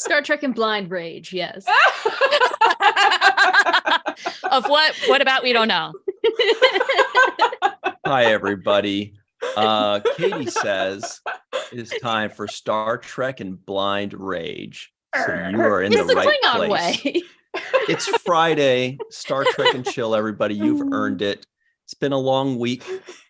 Star Trek and blind rage, yes. Of what? What about? We don't know. Hi, everybody. Katie says it is time for Star Trek and blind rage. So you are in the right Klingon place. way. It's Friday. Star Trek and chill, everybody. You've earned it. It's been a long week,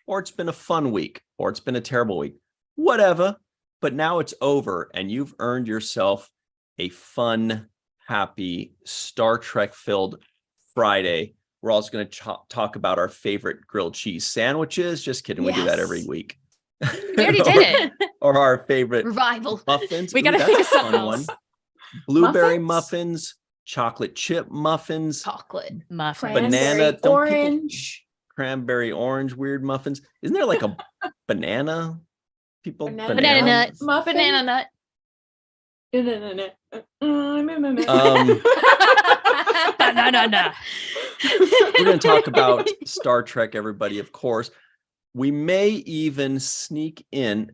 or it's been a fun week, or it's been a terrible week. Whatever. But now it's over, and you've earned yourself a fun, happy, Star Trek-filled Friday. We're also going to talk about our favorite grilled cheese sandwiches. Just kidding. We do that every week. We already did it. Or our favorite Revival. muffins. We got to think of something else. Blueberry muffins, chocolate chip muffins, Chocolate. Muffin. banana, orange. Cranberry orange, weird muffins. Isn't there like a banana? Banana nut. Muffin. Banana nut. No. We're going to talk about Star Trek, everybody, of course. We may even sneak in,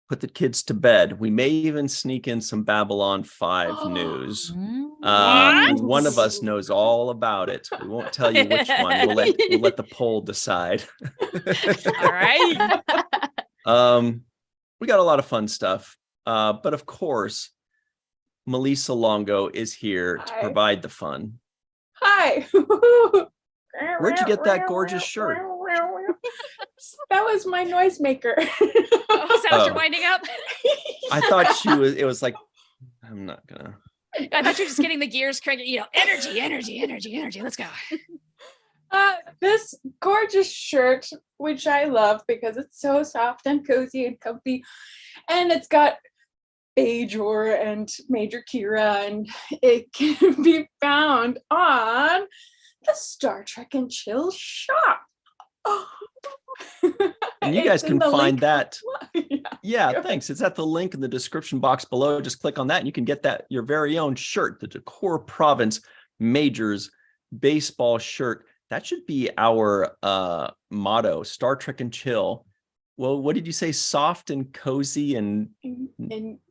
put the kids to bed. We may even sneak in some Babylon 5 news. One of us knows all about it. We won't tell you which one. We'll let the poll decide. All right. We got a lot of fun stuff. But of course, Melissa Longo is here to provide the fun. Hi. Where'd you get that gorgeous shirt? That was my noisemaker. Oh, is that what you're winding up? I thought it was like, I'm not gonna. I thought you were just getting the gears cranking, energy. Let's go. This gorgeous shirt, which I love because it's so soft and cozy and comfy, and it's got Bajor and Major Kira, and it can be found on the Star Trek and Chill shop. And you guys can find that. Yeah, thanks. It's at the link in the description box below. Just click on that and you can get that your very own shirt, the Decor Province Majors baseball shirt. That should be our motto, Star Trek and Chill. Well, what did you say? Soft and cozy and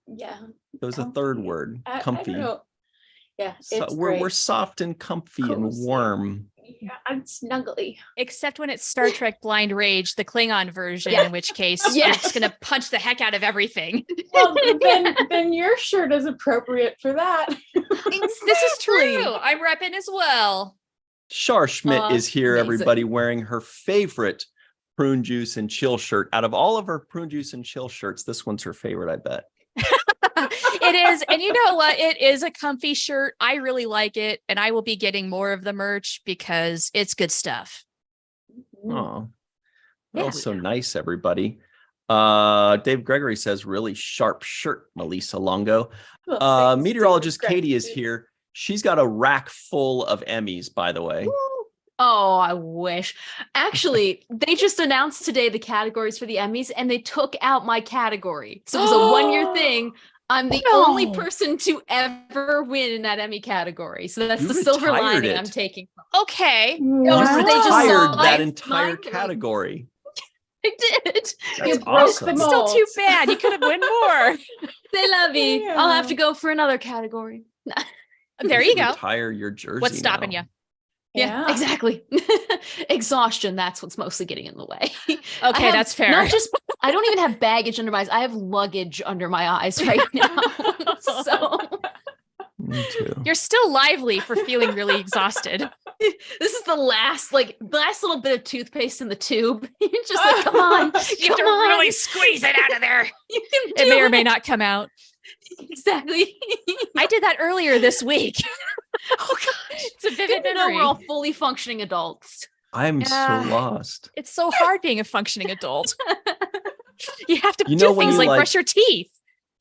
yeah. There was a third word, comfy. I don't know. Yeah, So we're soft and comfy and warm. Yeah, and snuggly. Except when it's Star Trek Blind Rage, the Klingon version, in which case you're just going to punch the heck out of everything. Well, then your shirt is appropriate for that. This is true. I'm repping as well. Char Schmidt is here, amazing. everybody, wearing her favorite prune juice and chill shirt. Out of all of her prune juice and chill shirts, this one's her favorite, I bet. It is. And you know what? It is a comfy shirt. I really like it. And I will be getting more of the merch because it's good stuff. Oh, well, so nice, everybody. Dave Gregory says, really sharp shirt, Melissa Longo. Meteorologist Katie is here. She's got a rack full of Emmys, by the way. Oh, I wish. Actually, they just announced today the categories for the Emmys, and they took out my category. So it was a 1-year thing. I'm the only person to ever win in that Emmy category. So that's the silver lining I'm taking. Okay. You retired that entire category. I did. That's awesome. It's still too bad. You could have won more. They love me. Yeah. I'll have to go for another category. There you go. Retire your jersey. What's stopping you? Yeah, exactly. Exhaustion. That's what's mostly getting in the way. Okay, that's fair. I don't even have baggage under my eyes. I have luggage under my eyes right now. So Me too. You're still lively for feeling really exhausted. this is the last little bit of toothpaste in the tube. You're just like, come on. You have to really squeeze it out of there. You can do It may or may not come out. Exactly. I did that earlier this week. Oh gosh. It's a vivid Didn't know memory. we're all fully functioning adults. I'm so lost. It's so hard being a functioning adult. You have to You know do when things you, like like- brush your teeth.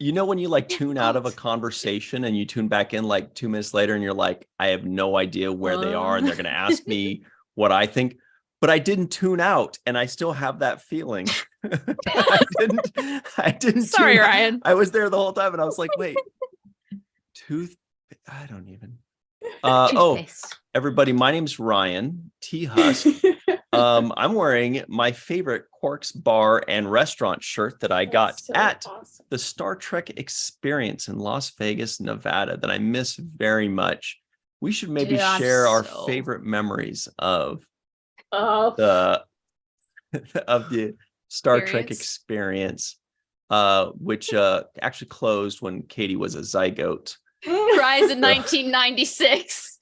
You know when you tune out of a conversation and you tune back in 2 minutes later and you're like, I have no idea where they are and they're going to ask me what I think, but I didn't tune out and I still have that feeling. I didn't. Sorry, Ryan. I was there the whole time and I was like, wait, I don't even. Toothpaste. Everybody, my name's Ryan T. Husk. I'm wearing my favorite Quarks bar and restaurant shirt that I got so at awesome. the Star Trek experience in Las Vegas, Nevada, that I miss very much. We should maybe Dude, I'm share our so- favorite memories of Oh, the Star Trek Experience. experience, which actually closed when Katie was a zygote. Rise in 1996.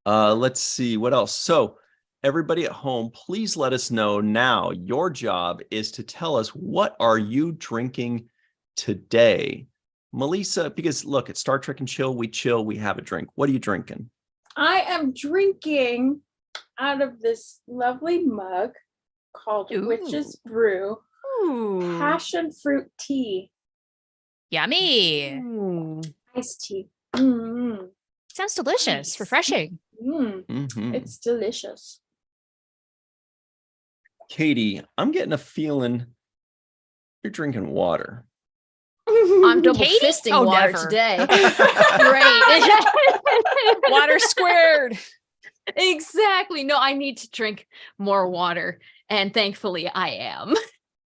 Let's see what else. So everybody at home, please let us know now. Your job is to tell us, what are you drinking today? Melissa, because look, at Star Trek and Chill, we have a drink. What are you drinking? I am drinking out of this lovely mug called Ooh. Witch's Brew Ooh. passion fruit tea, Yummy. Ooh. iced tea. Mm, Sounds delicious. Nice. Refreshing. Mhm. It's delicious. Katie, I'm getting a feeling you're drinking water. I'm double Katie? fisting Oh, water never. today. Great. Water squared. Exactly. No, I need to drink more water. And thankfully I am.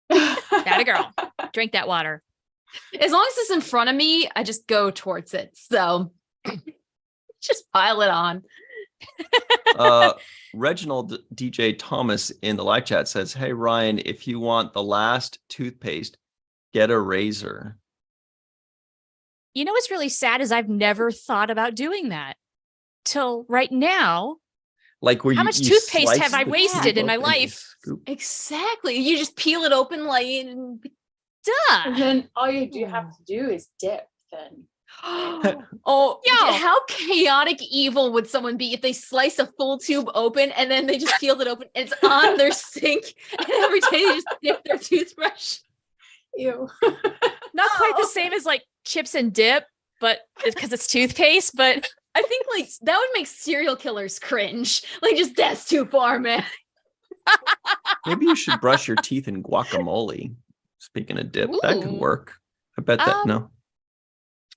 That a girl. Drink that water. As long as it's in front of me, I just go towards it. So just pile it on. Reginald DJ Thomas in the live chat says, hey, Ryan, if you want the last toothpaste, get a razor. You know what's really sad is I've never thought about doing that till right now. Like where How you, much you toothpaste slice have I the wasted in my tooth open and life? scoop. Exactly. You just peel it open like And Duh. then all you do have to do is dip then. oh, Yo. how chaotic evil would someone be if they slice a full tube open and then they just peeled it open and it's on their sink and every day they just dip their toothbrush? Ew. Not quite the same as like chips and dip, but because it's toothpaste, but I think like that would make serial killers cringe. Like just that's too far, man. Maybe you should brush your teeth in guacamole. Speaking of dip, that could Ooh. work. I bet that, no.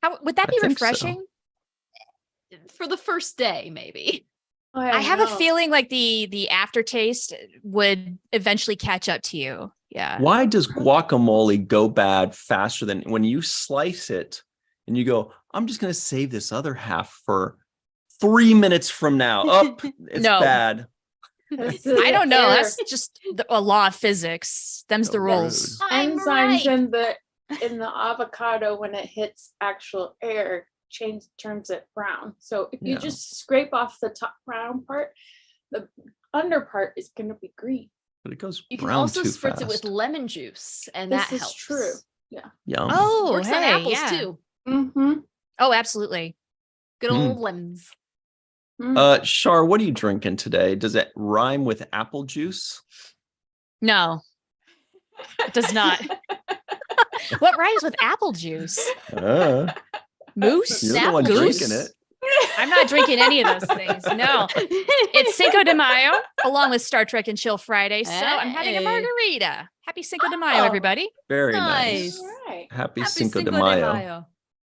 how would that I be think so. refreshing? For the first day, maybe. Oh, I have a know. feeling like the aftertaste would eventually catch up to you. Yeah. Why does guacamole go bad faster than when you slice it and you go, I'm just going to save this other half for 3 minutes from now. Oh, it's No. bad. I don't know. There That's just a law of physics. Them's the So rules. rude. I'm enzymes right. in the avocado when it hits actual air turns it brown. So if you Yeah. just scrape off the top brown part, the under part is going to be green. But it goes You can brown also too spritz fast. it with lemon juice, and This that is helps. true. Yum. Oh, Works on hey, apples yeah. too. Mm-hmm. Oh, absolutely. Good old lemons. Shar, what are you drinking today? Does it rhyme with apple juice? No, it does not. What rhymes with apple juice? Moose? You're the one Goose? drinking it. I'm not drinking any of those things. No. It's Cinco de Mayo along with Star Trek and Chill Friday. So I'm having a Hey. margarita. Happy Cinco de Mayo, Oh. everybody. Very Nice. nice. All right. Happy, Happy Cinco de Mayo.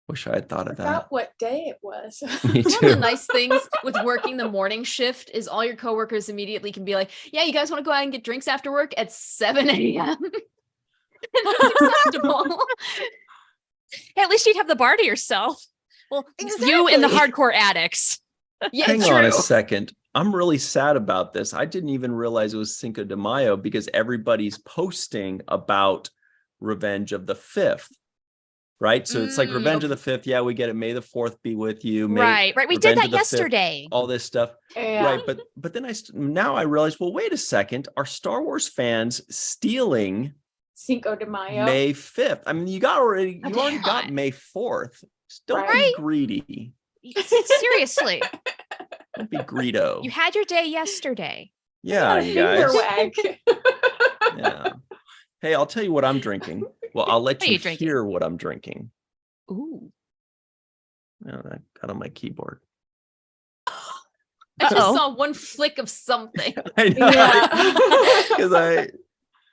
Wish I had thought of Forgot that. what day it was. Me One of the too. nice things with working the morning shift is all your coworkers immediately can be like, yeah, you guys want to go out and get drinks after work at 7 a.m. That's acceptable. Hey, at least you'd have the bar to yourself. Well, you and the Exactly. hardcore addicts. Yeah, Hang true. on a second. I'm really sad about this. I didn't even realize it was Cinco de Mayo because everybody's posting about Revenge of the 5th. Right? So it's like Revenge of the 5th. Yeah, we get it. May the 4th be with you. Right. We did Revenge that of the 5th, yesterday. all this stuff. Yeah. Right. But then now I realize, well, wait a second. Are Star Wars fans stealing Cinco de Mayo. May 5th? I mean, you already Come got on. May 4th. Don't Right. be greedy. Seriously. Don't be greedo. You had your day yesterday. Yeah, you guys. Finger wag. Yeah. Hey, I'll tell you what I'm drinking. Well, I'll let What are you you drinking? hear what I'm drinking. Ooh. Oh, that got on my keyboard. I just Uh-oh. saw one flick of something. I know. Yeah. Because I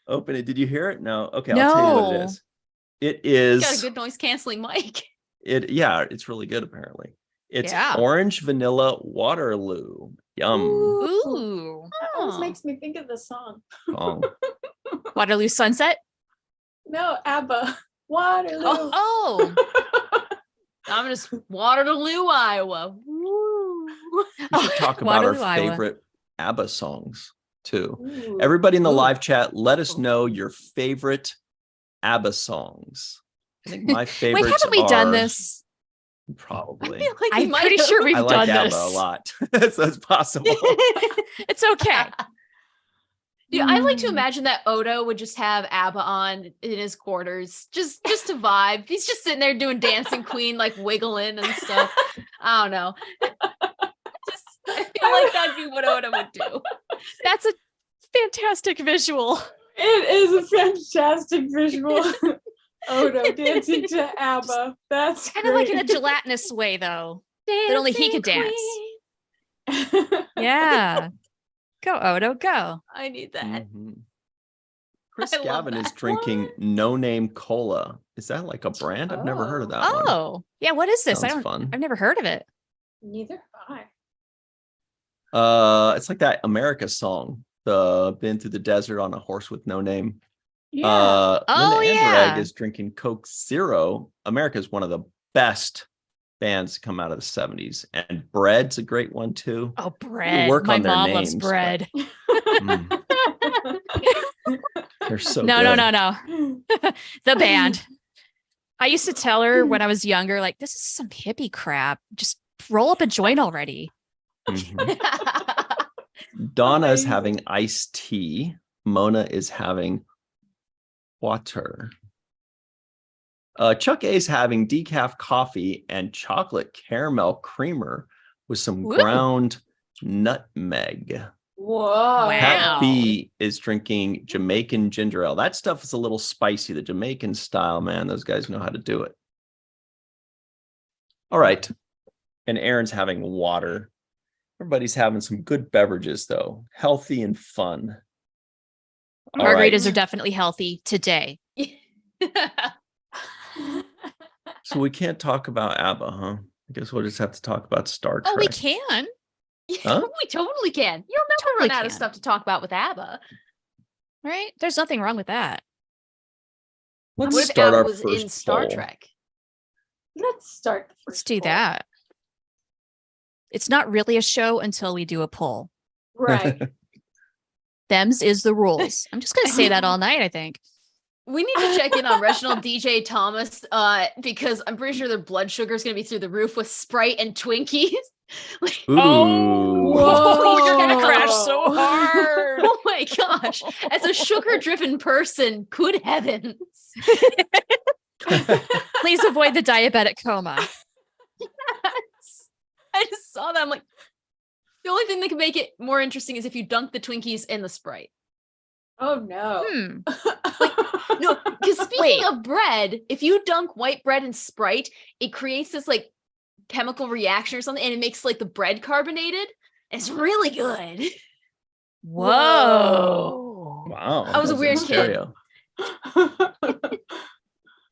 opened it. Did you hear it? No. Okay, I'll tell you what it No. is. It You is got a good noise canceling mic. yeah, it's really good apparently. It's Yeah. orange vanilla Waterloo. Yum. Ooh. That always Oh. makes me think of the song. Oh. Waterloo Sunset. No, ABBA. Waterloo. Oh. I'm just Waterloo, Iowa. Woo. We should talk about Waterloo, our Iowa. favorite ABBA songs too. Ooh. Everybody in the Ooh. live chat, let us know your favorite ABBA songs. I think my favorites Wait, haven't we done are- this? I Probably. feel like we I'm might pretty have. sure we've I like done ABBA this. a lot. So it's possible. It's okay. Dude, I like to imagine that Odo would just have ABBA on in his quarters, just to vibe. He's just sitting there doing Dancing Queen, like wiggling and stuff. I don't know. I feel like that'd be what Odo would do. That's a fantastic visual. It is a fantastic visual. Odo dancing to ABBA. That's Kind of like in a gelatinous way, though. That only he could dance. a Yeah. Go, Odo, go. I need that. Mhm. Chris I love Gavin is that. drinking No Name Cola. Is that like a brand? I've never heard of that one. Oh, yeah. What is this? Sounds fun. I've never heard of it. Neither have I. It's like that America song. The Been Through the Desert on a Horse with No Name. Yeah. Oh, Linda yeah. Anderegg is drinking Coke Zero. America is one of the best bands to come out of the 70s. And Bread's a great one too. Oh, bread. work My on their mom loves names, but- bread. Mm, they're so No, good. no. The band. I used to tell her when I was younger, like, this is some hippie crap. Just roll up a joint already. Mhm. Donna is Amazing. having iced tea. Mona is having water. Chuck A is having decaf coffee and chocolate caramel creamer with some Woo. ground nutmeg. Whoa. Wow. Pat B is drinking Jamaican ginger ale. That stuff is a little spicy. The Jamaican style, man, those guys know how to do it. All right. And Aaron's having water. Everybody's having some good beverages, though. Healthy and fun. All right. Margaritas are definitely healthy today. So we can't talk about ABBA, huh? I guess we'll just have to talk about Star Trek. Oh, we can. Huh? We totally can. You'll never Totally run out of can. stuff to talk about with ABBA. Right? There's nothing wrong with that. Let's What if start ABBA our was first in Star poll. Trek? Let's start the Let's first do poll. that. It's not really a show until we do a poll. Right. Them's is the rules. I'm just going to say that all night, I think. We need to check in on Reginald DJ Thomas because I'm pretty sure their blood sugar is going to be through the roof with Sprite and Twinkies. Like, Ooh. Whoa. You're going to crash so hard. oh my gosh. As a sugar-driven person, good heavens. Please avoid the diabetic coma. I just saw that. I'm like, the only thing that can make it more interesting is if you dunk the Twinkies in the Sprite. Oh no. No, because speaking Wait. of bread, if you dunk white bread in Sprite, it creates this like chemical reaction or something, and it makes like the bread carbonated. It's really good. Whoa. Wow. I was a that's weird in kid. stereo.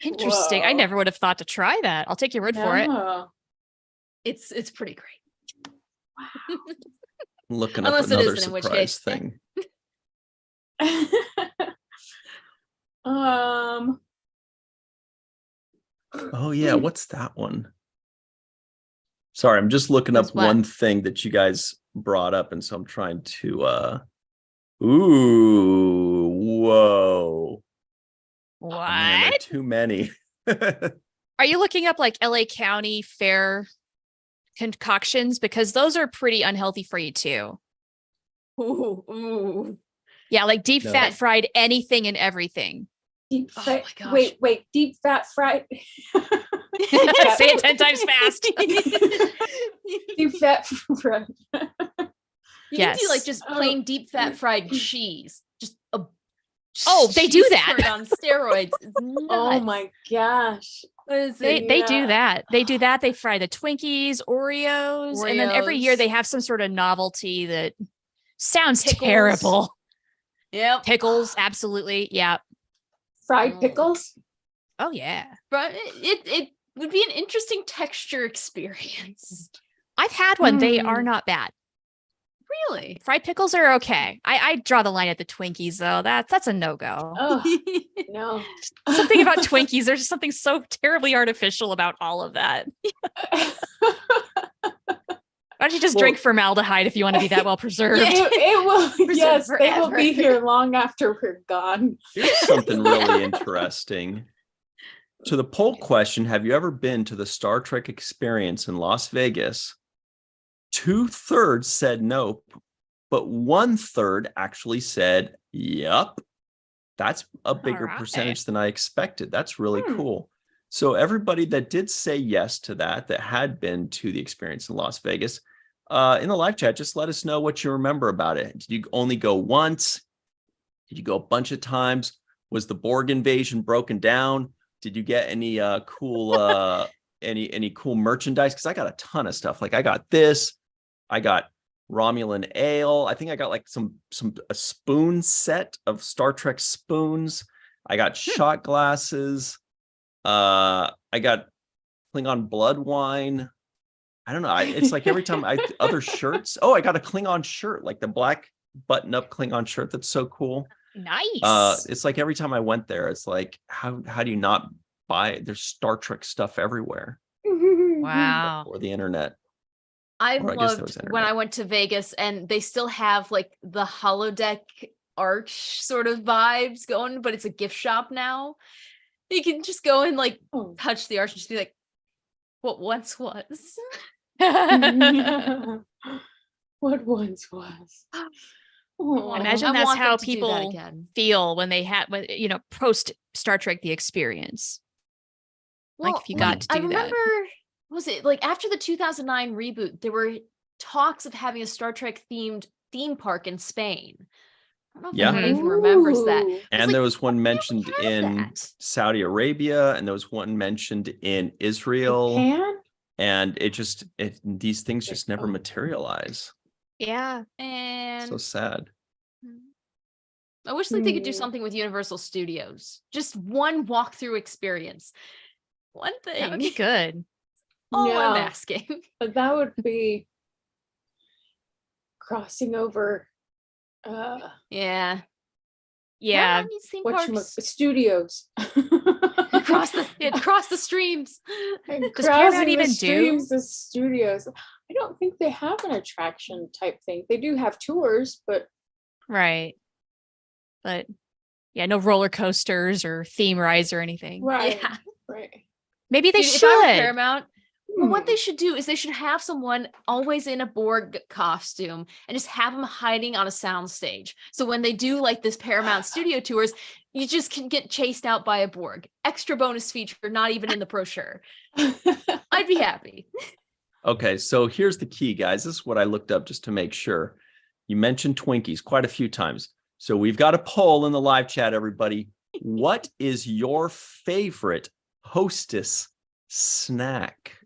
Interesting. I Whoa. never would have thought to try that. I'll take your word for it. No. It's pretty great. Looking Unless up it another isn't, in which surprise case- thing. Oh yeah, what's that one? Sorry, I'm just looking What's up what? one thing that you guys brought up, and so I'm trying to ooh, whoa. What? Man, there are too many. Are you looking up like LA County fair concoctions? Because those are pretty unhealthy for you too. Ooh. Yeah, like deep No. fat fried anything and everything. Deep Oh fat. my gosh. Wait. Deep fat fried. Say it 10 times fast. Deep fat fried. You can do like Yes. just plain deep fat fried cheese. Just a Oh, they do cheese that. curd on steroids. It's Oh nuts. my gosh. What is They it? they do Yeah. that. They do that. They fry the Twinkies, Oreos, and then every year Oreos. they have some sort of novelty that sounds Pickles. terrible. Yep. Pickles, absolutely. Yeah. Fried Mm. pickles? Oh yeah. But it would be an interesting texture experience. I've had one. They are Mm. not bad. Really? Fried pickles are okay. I draw the line at the Twinkies though. That's a no-go. Oh, no. Something about Twinkies, there's just something so terribly artificial about all of that. Why don't you just drink formaldehyde if you want to be that well preserved? It will. Yes, they will forever. be here long after we're gone. Here's something really interesting. To the poll question, have you ever been to the Star Trek experience in Las Vegas? 2/3 said nope, but 1/3 actually said yep. That's a bigger percentage than I expected. That's really cool. So everybody that did say yes to that had been to the experience in Las Vegas, in the live chat, just let us know what you remember about it. Did you only go once? Did you go a bunch of times? Was the Borg invasion broken down? Did you get any cool any cool merchandise? Because I got a ton of stuff. Like I got this. I got Romulan ale. I think I got like a spoon set of Star Trek spoons. I got shot glasses. I got Klingon blood wine. I don't know. It's like every time other shirts. Oh, I got a Klingon shirt, like the black button-up Klingon shirt. That's so cool. Nice. It's like every time I went there, it's like, how do you not buy it? There's Star Trek stuff everywhere. Wow. Or the internet. I Or I guess that loved was when internet. I went to Vegas and they still have like the holodeck arch sort of vibes going, but it's a gift shop now. You can just go and like touch the arch and just be like, what once was. What once was. Oh, Imagine I that's want how them to do that people again. feel when they had, post Star Trek the experience. Like if you got to do I remember, was it like after the 2009 reboot, there were talks of having a Star Trek themed theme park in Spain. I don't know if anyone even remembers that. Ooh. And there was one mentioned have in that. Saudi Arabia, and there was one mentioned in Israel. Japan? And these things just never materialize. Yeah. And So sad. I wish like they could do something with Universal Studios. Just one walkthrough experience. One thing. That would be good. All I'm Yeah. asking. But that would be crossing over Yeah. Yeah. These theme what parks. studios. Across the streams. Does Paramount even do? Streams the studios? I don't think they have an attraction type thing. They do have tours, but Right. But yeah, no roller coasters or theme rides or anything. right. Yeah. Right. Maybe they Dude, if I were should. Paramount, well, what they should do is they should have someone always in a Borg costume and just have them hiding on a soundstage. So when they do like this Paramount studio tours, you just can get chased out by a Borg. Extra bonus feature, not even in the brochure. I'd be happy. Okay, so here's the key, guys. This is what I looked up just to make sure. You mentioned Twinkies quite a few times. So we've got a poll in the live chat, everybody. What is your favorite Hostess snack?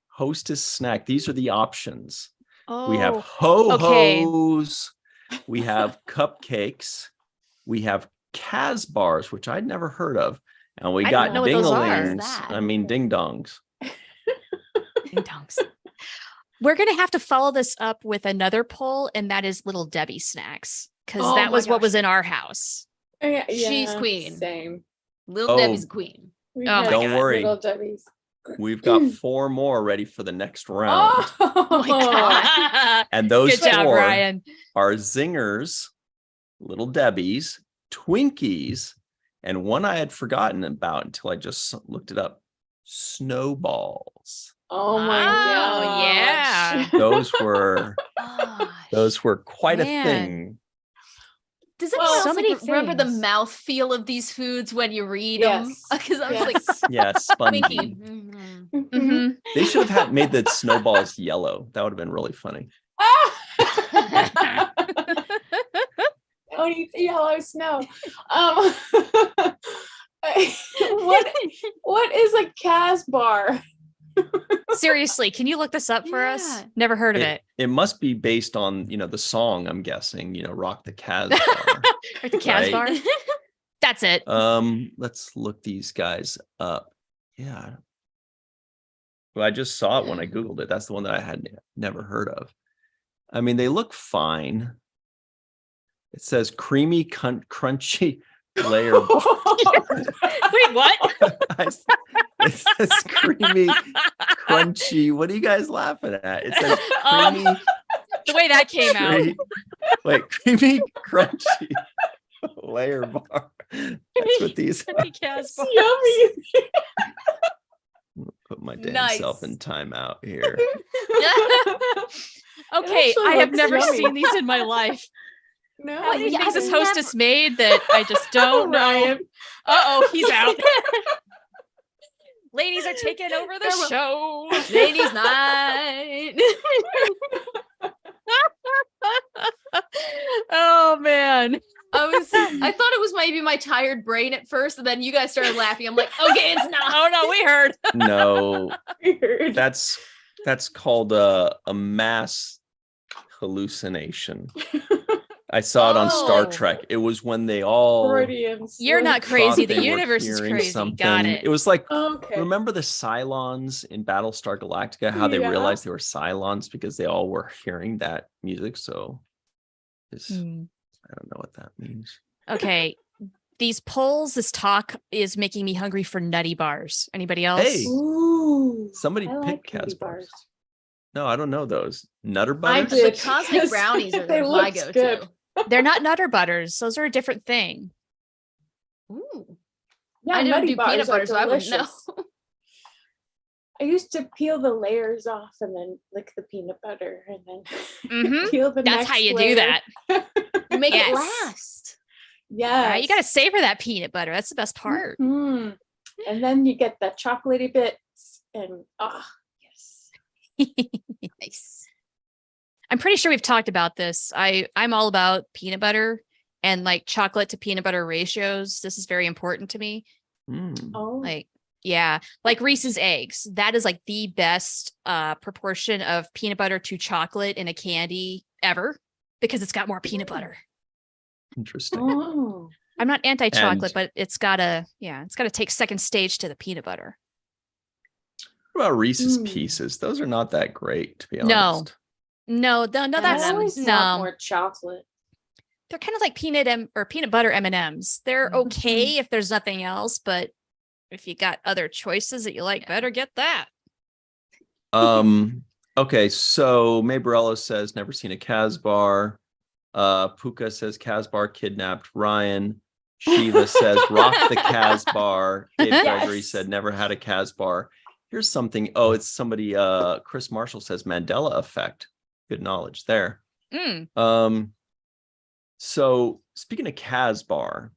Hostess snack. These are the options. Oh, We have ho-hos. We have cupcakes. We have Casbars, which I'd never heard of. And we I got don't know what those are. ding-a-lings. I mean, ding-dongs. Ding-dongs. We're going to have to follow this up with another poll, and that is Little Debbie snacks, because Oh that my was what gosh. was in our house. Yeah, She's queen. Same. Little Debbie's queen. We Oh had my Don't God. worry. Little Debbie's. We've got 4 more ready for the next round. Oh my God. And those Good job, 4 Ryan. are Zingers, Little Debbie's, Twinkies, and one I had forgotten about until I just looked it up. Snowballs. Oh my Oh, gosh. yeah. Those were quite a Man. thing. Does anyone so else many remember the things. mouth feel of these foods when you read Yes. them? Because I was Yes. like, Yeah, spongy. Twinkie. Mhm. Mhm. They should have made the snowballs yellow. That would have been really funny. Don't eat the yellow snow. What is a Casbar? Seriously, can you look this up for us? Yeah. Never heard of it. It must be based on, the song, I'm guessing, Rock the Casbah. Or the Casbar. That's it. Let's look these guys up. Yeah. Well, I just saw it when I Googled it. That's the one that I had never heard of. I mean, they look fine. It says creamy, crunchy layer. Wait, what? It says creamy, crunchy. What are you guys laughing at? It says creamy. The way that came out. Wait, creamy, crunchy layer bar. That's what these are. Yummy. Put my damn Nice. self in timeout here. Okay, actually I have looks never yummy. seen these in my life. No, How many yeah, things has I've Hostess made that I just don't know? Ryan. Uh-oh, he's out. Ladies are taking over the show. Ladies' night. Oh man. I thought it was maybe my tired brain at first, and then you guys started laughing. I'm like, okay, it's not. Oh no, we heard. No, Weird. that's called a mass hallucination. I saw it on Star Oh. Trek. It was when they all Freudian You're slip. not crazy. thought The they were universe is hearing crazy. something. Got it. It was like, Okay. remember the Cylons in Battlestar Galactica, how they Yeah. realized they were Cylons because they all were hearing that music. So Hmm. I don't know what that means. Okay. These polls, this talk is making me hungry for nutty bars. Anybody else? Hey. Ooh. Somebody I picked like candy Casbars. No, I don't know those. Nutter I butters? the did. cosmic Yes, brownies are they my looked go-to. good. They're not Nutter Butters. Those are a different thing. Ooh. Yeah, I don't nutty do peanut bars are butter, so I wouldn't know. delicious. I used to peel the layers off and then lick the peanut butter and then Mhm. peel the That's next how you layer. do that. You make Yes. it last. Yeah. You got to savor that peanut butter. That's the best part. And then you get the chocolatey bits and yes. Nice. I'm pretty sure we've talked about this. I'm all about peanut butter and like chocolate to peanut butter ratios. This is very important to me. Mm. Oh. Like, yeah, like Reese's eggs. That is like the best proportion of peanut butter to chocolate in a candy ever because it's got more peanut butter. Interesting. Oh. I'm not anti-chocolate, And- but it's gotta take second stage to the peanut butter. What about Reese's Mm. Pieces? Those are not that great, to be No. honest. No, I that's always want no. more chocolate. They're kind of like peanut butter M&Ms. They're okay if there's nothing else, but if you got other choices that you like better, get that. Okay, so Maybrello says never seen a Casbar. Puka says Casbar kidnapped Ryan. Shiva says rock the Casbar. Dave Gregory Yes. said never had a Casbar. Here's something. Oh, it's somebody. Chris Marshall says Mandela effect. Good knowledge there. So speaking of Casbar,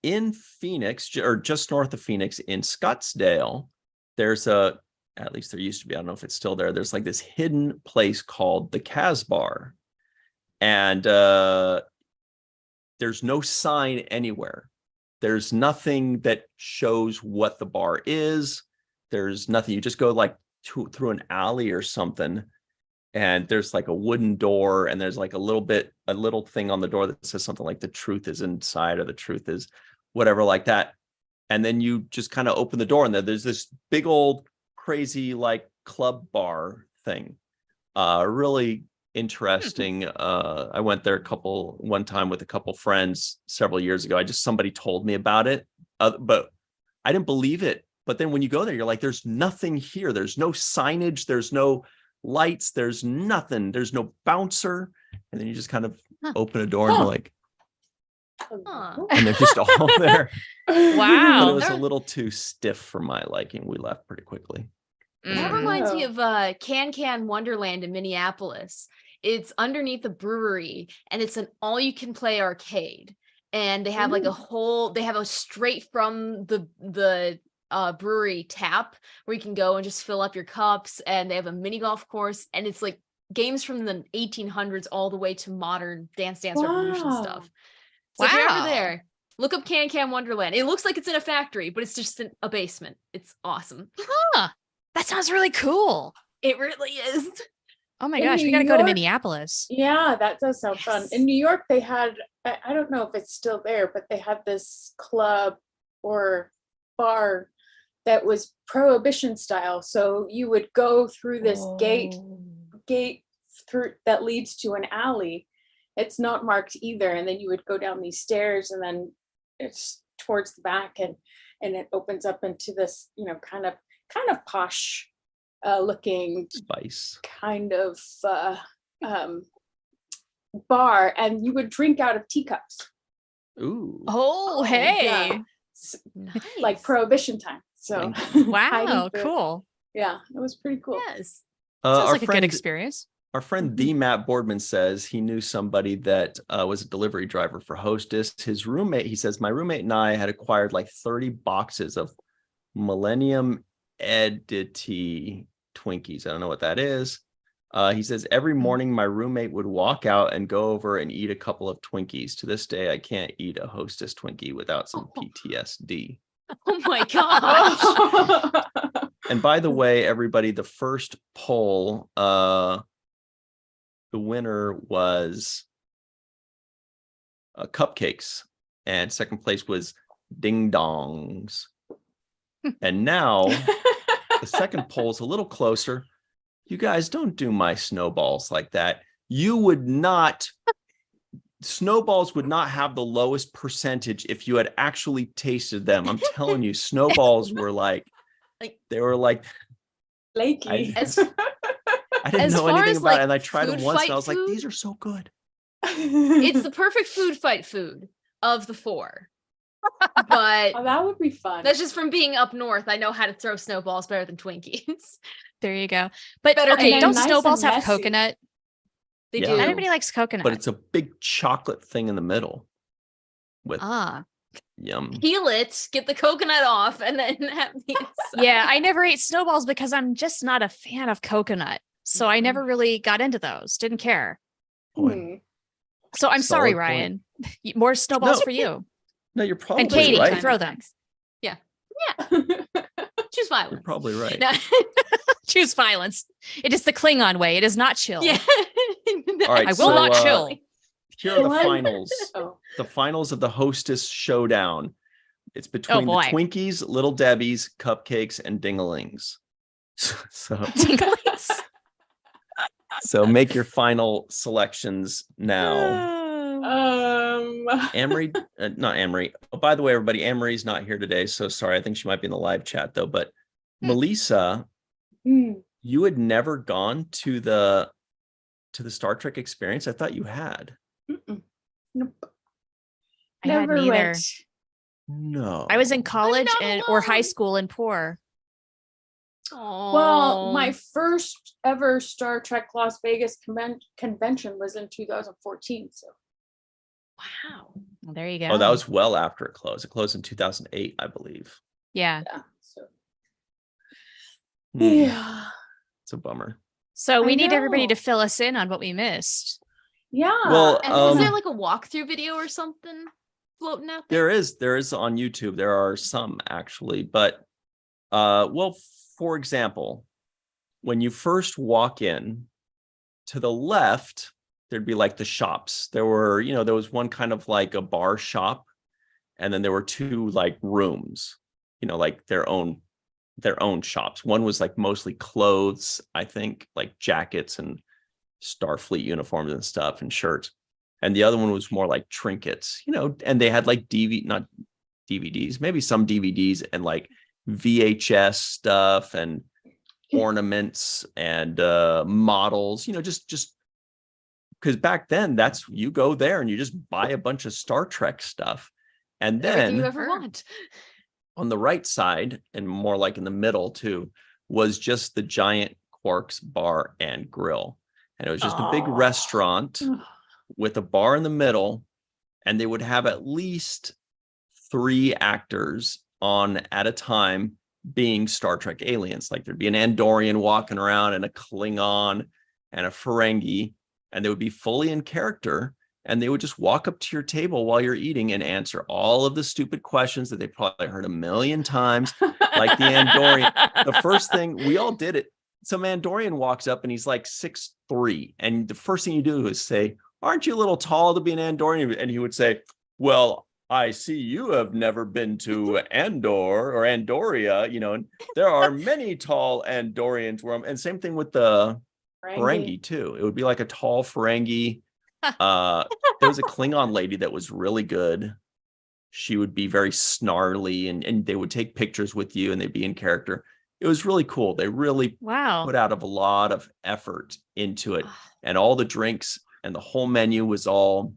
in Phoenix, or just north of Phoenix, in Scottsdale, there's at least there used to be, I don't know if it's still there. There's like this hidden place called the Casbar, and there's no sign anywhere. There's nothing that shows what the bar is. There's nothing. You just go like through an alley or something, and there's like a wooden door, and there's like a little thing on the door that says something like the truth is inside, or the truth is whatever like that. And then you just kind of open the door, and there's this big old crazy like club bar thing. Really interesting. I went there one time with a couple friends several years ago. Somebody told me about it, but I didn't believe it. But then when you go there, you're like, there's nothing here. There's no signage. There's no lights. There's nothing. There's no bouncer. And then you just kind of open a door and you're like, Huh. and they're just all there. Wow. But it was a little too stiff for my liking. We left pretty quickly. That reminds me of Can Wonderland in Minneapolis. It's underneath the brewery, and it's an all-you-can-play arcade. And they have like they have a straight from the brewery tap where you can go and just fill up your cups. And they have a mini golf course, and it's like games from the 1800s all the way to modern Dance Revolution stuff. So if you're ever there, look up Can Wonderland. It looks like it's in a factory, but it's just in a basement. It's awesome. Huh. That sounds really cool. It really is. Oh my In gosh, we New got to go to York- Minneapolis. Yeah, that does sound fun. Yes. In New York, they had, I don't know if it's still there, but they had this club or bar that was prohibition style. So you would go through this gate through that leads to an alley. It's not marked either. And then you would go down these stairs, and then it's towards the back, and it opens up into this, kind of posh looking Spice. kind of bar, and you would drink out of teacups. Ooh. Oh, hey. Yeah. Nice. Like prohibition time. So Wow, hiding food. cool. Yeah, it was pretty cool. Yes. Sounds like a good experience. Our friend the Matt Boardman says he knew somebody that was a delivery driver for Hostess. His roommate, he says, my roommate and I had acquired like 30 boxes of Millennium Edity Twinkies. I don't know what that is. He says every morning my roommate would walk out and go over and eat a couple of Twinkies. To this day, I can't eat a Hostess Twinkie without some PTSD. Oh my gosh. And by the way, everybody, the first poll, the winner was cupcakes, and second place was ding dongs. And now the second poll is a little closer. You guys don't do my snowballs like that. Snowballs would not have the lowest percentage if you had actually tasted them. I'm telling you, snowballs were they were like flaky. I didn't know anything about it, and I tried them once, and I was like, these are so good. It's the perfect food fight food of the four. But that would be fun. that's just from being up north. I know how to throw snowballs better than Twinkies. There you go. But Better okay, and don't nice snowballs and have messy. coconut? They Yeah. do. Not everybody likes coconut. But it's a big chocolate thing in the middle with yum. Peel it, get the coconut off, and then have the inside. Yeah, I never ate snowballs because I'm just not a fan of coconut. So I never really got into those. Didn't care. Boy. So I'm sorry, Solid Ryan. More snowballs No. for you. No, you're probably And Katie right. can throw them. Yeah. Choose violence. You're probably right. No. Choose violence. It is the Klingon way. It is not chill. Yeah. All right, I will not so, chill. Here are the What? finals. Oh. The finals of the Hostess Showdown. It's between the boy. Twinkies, Little Debbie's, cupcakes, and dingalings. So make your final selections now. Amory, not Amory. Oh, by the way, everybody, Amory's not here today, so sorry. I think she might be in the live chat though. But Melissa, you had never gone to the Star Trek experience. I thought you had. Nope. I had Never neither. went. No, I was in college not or high alone. school and poor. Well, my first ever Star Trek Las Vegas convention was in 2014. So Wow. Well, there you go. Oh, that was well after it closed. It closed in 2008, I believe. yeah. yeah. So Hmm, yeah. It's a bummer. So we I need everybody to know. fill us in on what we missed. Yeah. Well, And is there like a walkthrough video or something floating out there? there is on YouTube. There are some actually, but well, for example, when you first walk in, to the left, there'd be like the shops. There was one kind of like a bar shop, and then there were two like rooms, like their own shops. One was like mostly clothes, I think, like jackets and Starfleet uniforms and stuff and shirts. And the other one was more like trinkets, and they had like not DVDs, maybe some DVDs and like VHS stuff and ornaments and models, just because back then you go there and you just buy a bunch of Star Trek stuff. And Everything you then ever want. on the right side, and more like in the middle too, was just the giant Quarks bar and grill. And it was just a big restaurant with a bar in the middle, and they would have at least 3 actors on at a time being Star Trek aliens. Like there'd be an Andorian walking around and a Klingon and a Ferengi, and they would be fully in character, and they would just walk up to your table while you're eating and answer all of the stupid questions that they probably heard a million times, like the Andorian. The first thing, we all did it. Some Andorian walks up and he's like 6'3", and the first thing you do is say, "Aren't you a little tall to be an Andorian?" And he would say, "Well, I see you have never been to Andor or Andoria, and there are many tall Andorians and same thing with the Ferengi too. It would be like a tall Ferengi. There was a Klingon lady that was really good. She would be very snarly and they would take pictures with you and they'd be in character. It was really cool. They really put out a lot of effort into it. And all the drinks and the whole menu was all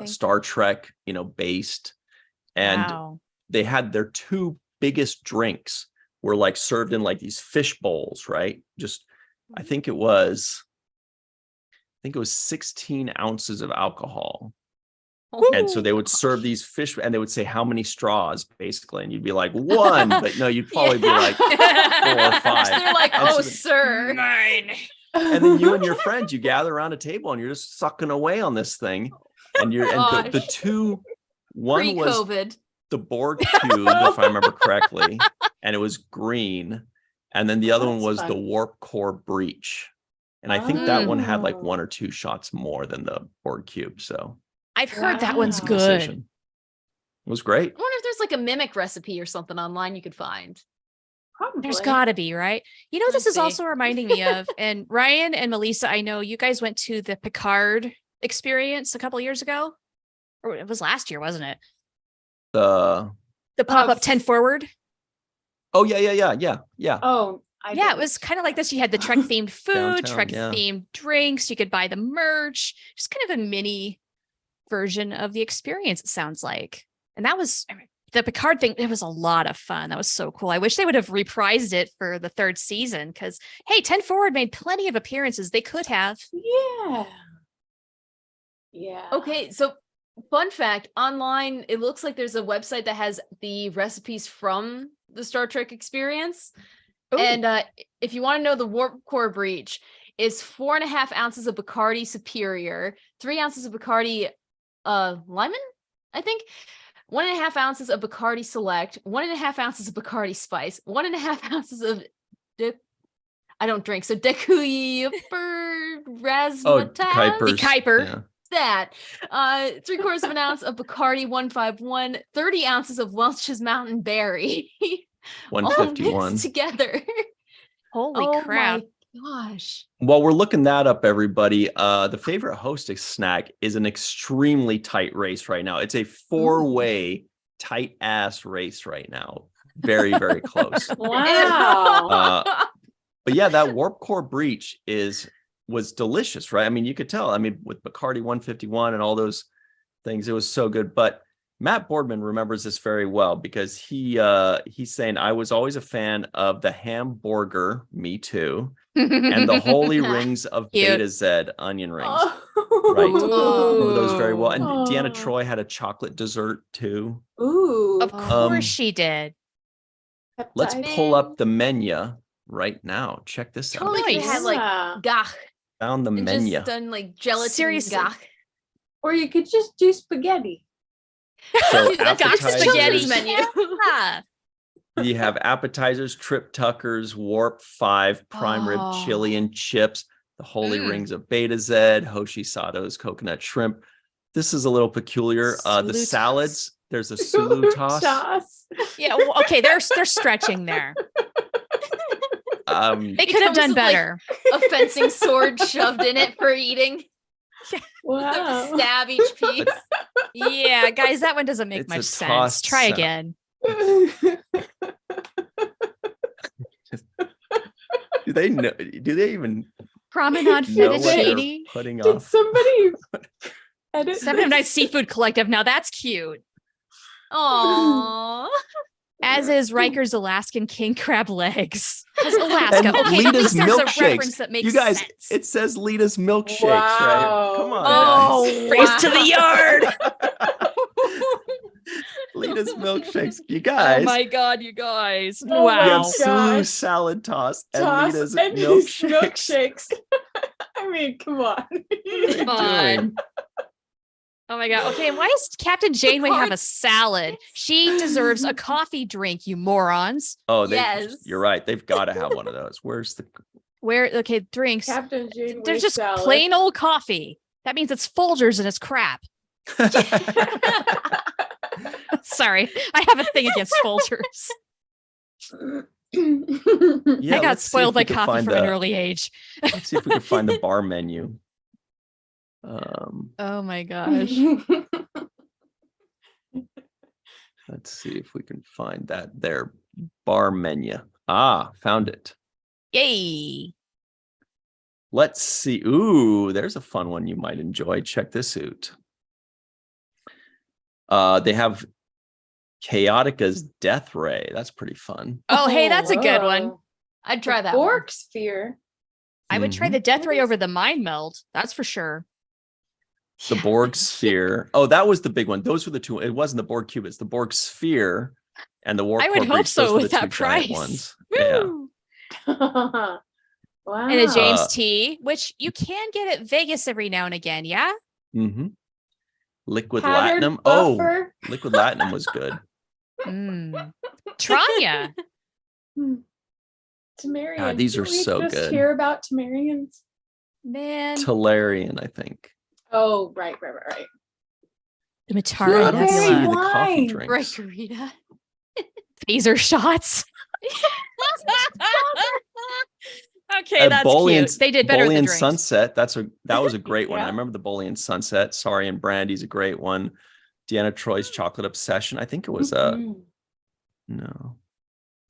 Star Trek, based. And they had their two biggest drinks were like served in like these fish bowls, right? I think it was 16 ounces of alcohol. And so they would serve these fish and they would say how many straws basically. And you'd be like 1, but no, you'd probably be like 4 or 5. They're like, sir. 9. And then you and your friends, you gather around a table and you're just sucking away on this thing. And the two, one Pre-COVID. was the Borg cube, if I remember correctly, and it was green. And then the other one was the warp core breach. And I think that one had like 1 or 2 shots more than the Borg cube. So I've heard that one's good. It was great. I wonder if there's like a mimic recipe or something online you could find. Probably. There's gotta be, right? This is also reminding me of, and Ryan and Melissa, I know you guys went to the Picard experience a couple years ago, or it was last year, wasn't it? The pop-up 10 forward. Oh yeah. Oh, it was kind of like this. You had the Trek themed food, Downtown, Trek themed drinks. You could buy the merch, just kind of a mini version of the experience, it sounds like. And that was the Picard thing. It was a lot of fun. That was so cool. I wish they would have reprised it for the 3rd season because, hey, 10 Forward made plenty of appearances. They could have. Yeah. Okay, so fun fact, online, it looks like there's a website that has the recipes from the Star Trek experience. Ooh. And if you want to know, the warp core breach is 4.5 ounces of Bacardi Superior, 3 ounces of Bacardi Lemon, I think, 1.5 ounces of Bacardi Select, 1.5 ounces of Bacardi Spice, 1.5 ounces of I don't drink, so Deku Razzmatazz. The Kuiper. Yeah. That 3/4 of an ounce of Bacardi 151, 30 ounces of Welch's Mountain Berry. 151 together. Holy crap. My gosh. While we're looking that up, everybody, the favorite Hostess snack is an extremely tight race right now. It's a 4-way tight ass race right now. Very, very close. Wow. But yeah, that warp core breach was delicious, right? I mean, you could tell. I mean, with Bacardi 151 and all those things, it was so good. But Matt Boardman remembers this very well because he's saying, I was always a fan of the hamburger, me too, and the holy rings of Beta Z onion rings. Right. Remember those very well. And Deanna Troi had a chocolate dessert too. Ooh. Of course she did. Let's pull up the menu right now. Check this out. Totally Nice. had like gach. Found the and menu. just done like gelatin. Seriously. Gach. Or you could just do spaghetti. So Gach appetizers, spaghetti menu. Yeah. you have appetizers, Trip Tuckers, Warp 5, prime rib chili and chips, the holy rings of Beta Z, Hoshi Sato's coconut shrimp. This is a little peculiar. The salads, there's a Sulu toss. Yeah, well, okay, they're stretching there. They could have done better. Like a fencing sword shoved in it for eating. Wow. Stab each piece. Yeah, guys, that one doesn't make much sense. Try again. Do they know? Do they even Promenade know what they're fettuccine? putting Did off? somebody edit Seven of Nights Seafood Collective. Now that's cute. Aww. As is Riker's Alaskan king crab legs. That's Alaska. And Okay, at Lita's least there's a milkshakes. reference that makes You guys, sense. it says Lita's milkshakes, Wow. right? Come on. Oh, guys. Race to the yard. Lita's milkshakes. You guys. Oh my god, you guys. Oh my You Wow. have Sulu's gosh. salad toss and toss Lita's and milkshakes. milkshakes? I mean, come on. Come on. Oh my god. Okay, why does Captain Janeway have a salad? She deserves a coffee drink, you morons. Oh, Yes. You're right. They've got to have one of those. Where's the Drinks. Captain Janeway They're just salad. plain old coffee. That means it's Folgers and it's crap. Sorry, I have a thing against Folgers. Yeah, I got let's see spoiled if we by can coffee find from an the- early age. Let's see if we can find the bar menu. Oh my gosh. Let's see if we can find that there bar menu. Ah, found it. Yay. Let's see. Ooh, there's a fun one you might enjoy. Check this out. They have Chaotica's Death Ray. That's pretty fun. Oh, hey, that's a good one. Whoa. I'd try that one. Borg sphere. I would try Mhm. the death What ray is- over the mind meld. That's for sure. The Borg Sphere. Oh, that was the big one. Those were the two. It wasn't the Borg Cube. It's the Borg Sphere and the Warp I would Core hope Breach. so Those were with the that two giant price. ones. Yeah. Woo! Wow. And a James Uh, T, which you can get at Vegas every now and again. Yeah. Mm-hmm. Liquid Pattern Latinum. Oh, buffer. Liquid Latinum was good. Mm. Tranya. Temerian. God, these are Didn't we so just good. hear about Temerians? Man. Talarian, I think. Oh, right. The I Matara don't see Very the Nebula. coffee wine. drinks. Margarita. Phaser shots. Okay, Uh, that's Bolian- cute. They did better with the Bolian drinks. Sunset. That was a great one. I Yeah. remember the Bolian Sunset. Sorry, and Brandy's a great one. Deanna Troy's Chocolate Obsession. I think it was Mhm. no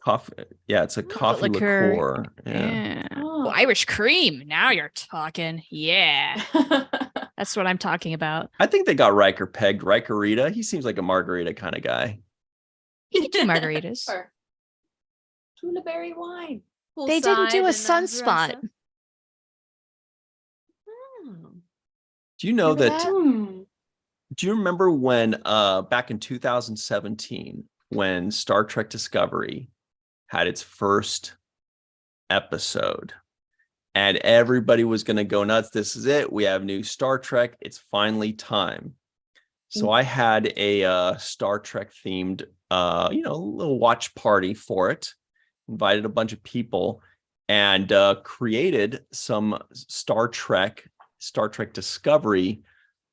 coffee. Yeah, it's a coffee liqueur. liqueur. Yeah. Oh, Oh. Irish cream. Now you're talking. Yeah. That's what I'm talking about. I think they got Riker pegged. Rikerita. He seems like a margarita kind of guy. You can do margaritas. Or tuna berry wine. They didn't do a Poolside sunspot. and Oh. Do you know Remember that? Hmm. Do you remember when back in 2017 when Star Trek Discovery had its first episode and everybody was going to go nuts? This is it. We have new Star Trek. It's finally time. So I had a Star Trek themed, little watch party for it. Invited a bunch of people and created some Star Trek Discovery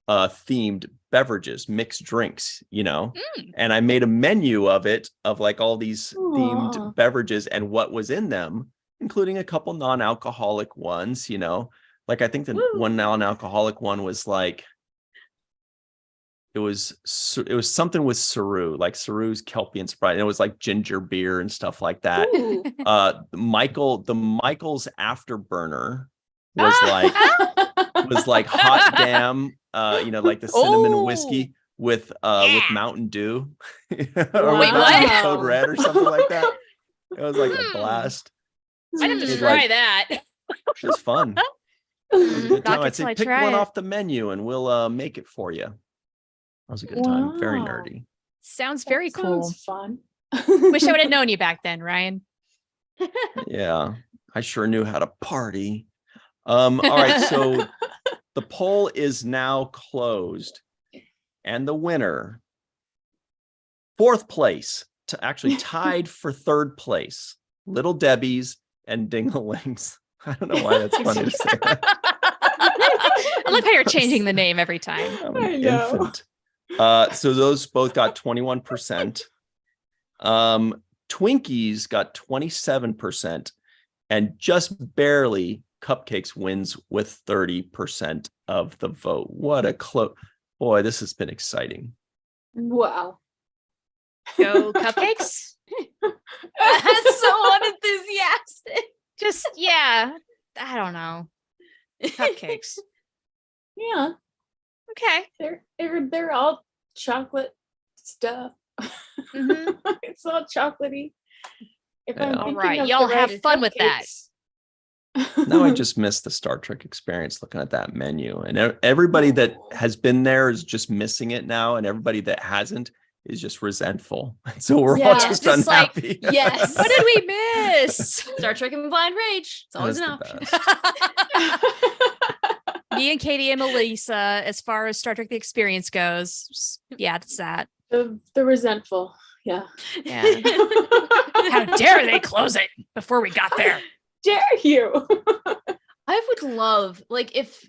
themed beverages, mixed drinks, and I made a menu of it, of like all these Aw. themed beverages and what was in them, including a couple non-alcoholic ones, like I think the Woo. one non-alcoholic one was like, it was something with Saru, like Saru's Kelpian Sprite, and it was like ginger beer and stuff like that. Ooh. The Michael's Afterburner was like hot damn, like the cinnamon Oh. whiskey with Yeah. Mountain Dew or Wait, with what? Code Red or something like that. It was like a Hmm. blast. I didn't It's try like- that. It was fun. It was a good time. Not I'd say until I pick try one it. off the menu and we'll make it for you. That was a good time. Very Wow. nerdy. Sounds That very cool. sounds fun. Wish I would have known you back then, Ryan. Yeah, I sure knew how to party. All right, so the poll is now closed, and the winner, fourth place, to actually tied for third place, Little Debbie's and Dinglings. I don't know why that's funny to say. I love how you're changing the name every time. I'm I an know. infant. So those both got 21%. Twinkies got 27%, and just barely Cupcakes wins with 30% of the vote. What a close. Boy, this has been exciting. Wow. Go Cupcakes? That's so unenthusiastic. Just, yeah. I don't know. Cupcakes. Yeah. Okay. They're all chocolate stuff. Mhm. It's all chocolatey. If I'm Yeah. thinking Alright, of y'all the have right fun with that. cupcakes. Now I just miss the Star Trek experience looking at that menu. And everybody that has been there is just missing it now. And everybody that hasn't is just resentful. And so we're all Yeah, just just like, unhappy. Yes. What did we miss? Star Trek and Blind Rage. It's always an That's the option. best. Me and Katie and Melissa, as far as Star Trek the experience goes, yeah, that's that. the resentful. Yeah. Yeah. How dare they close it before we got there? Dare you? I would love, like, if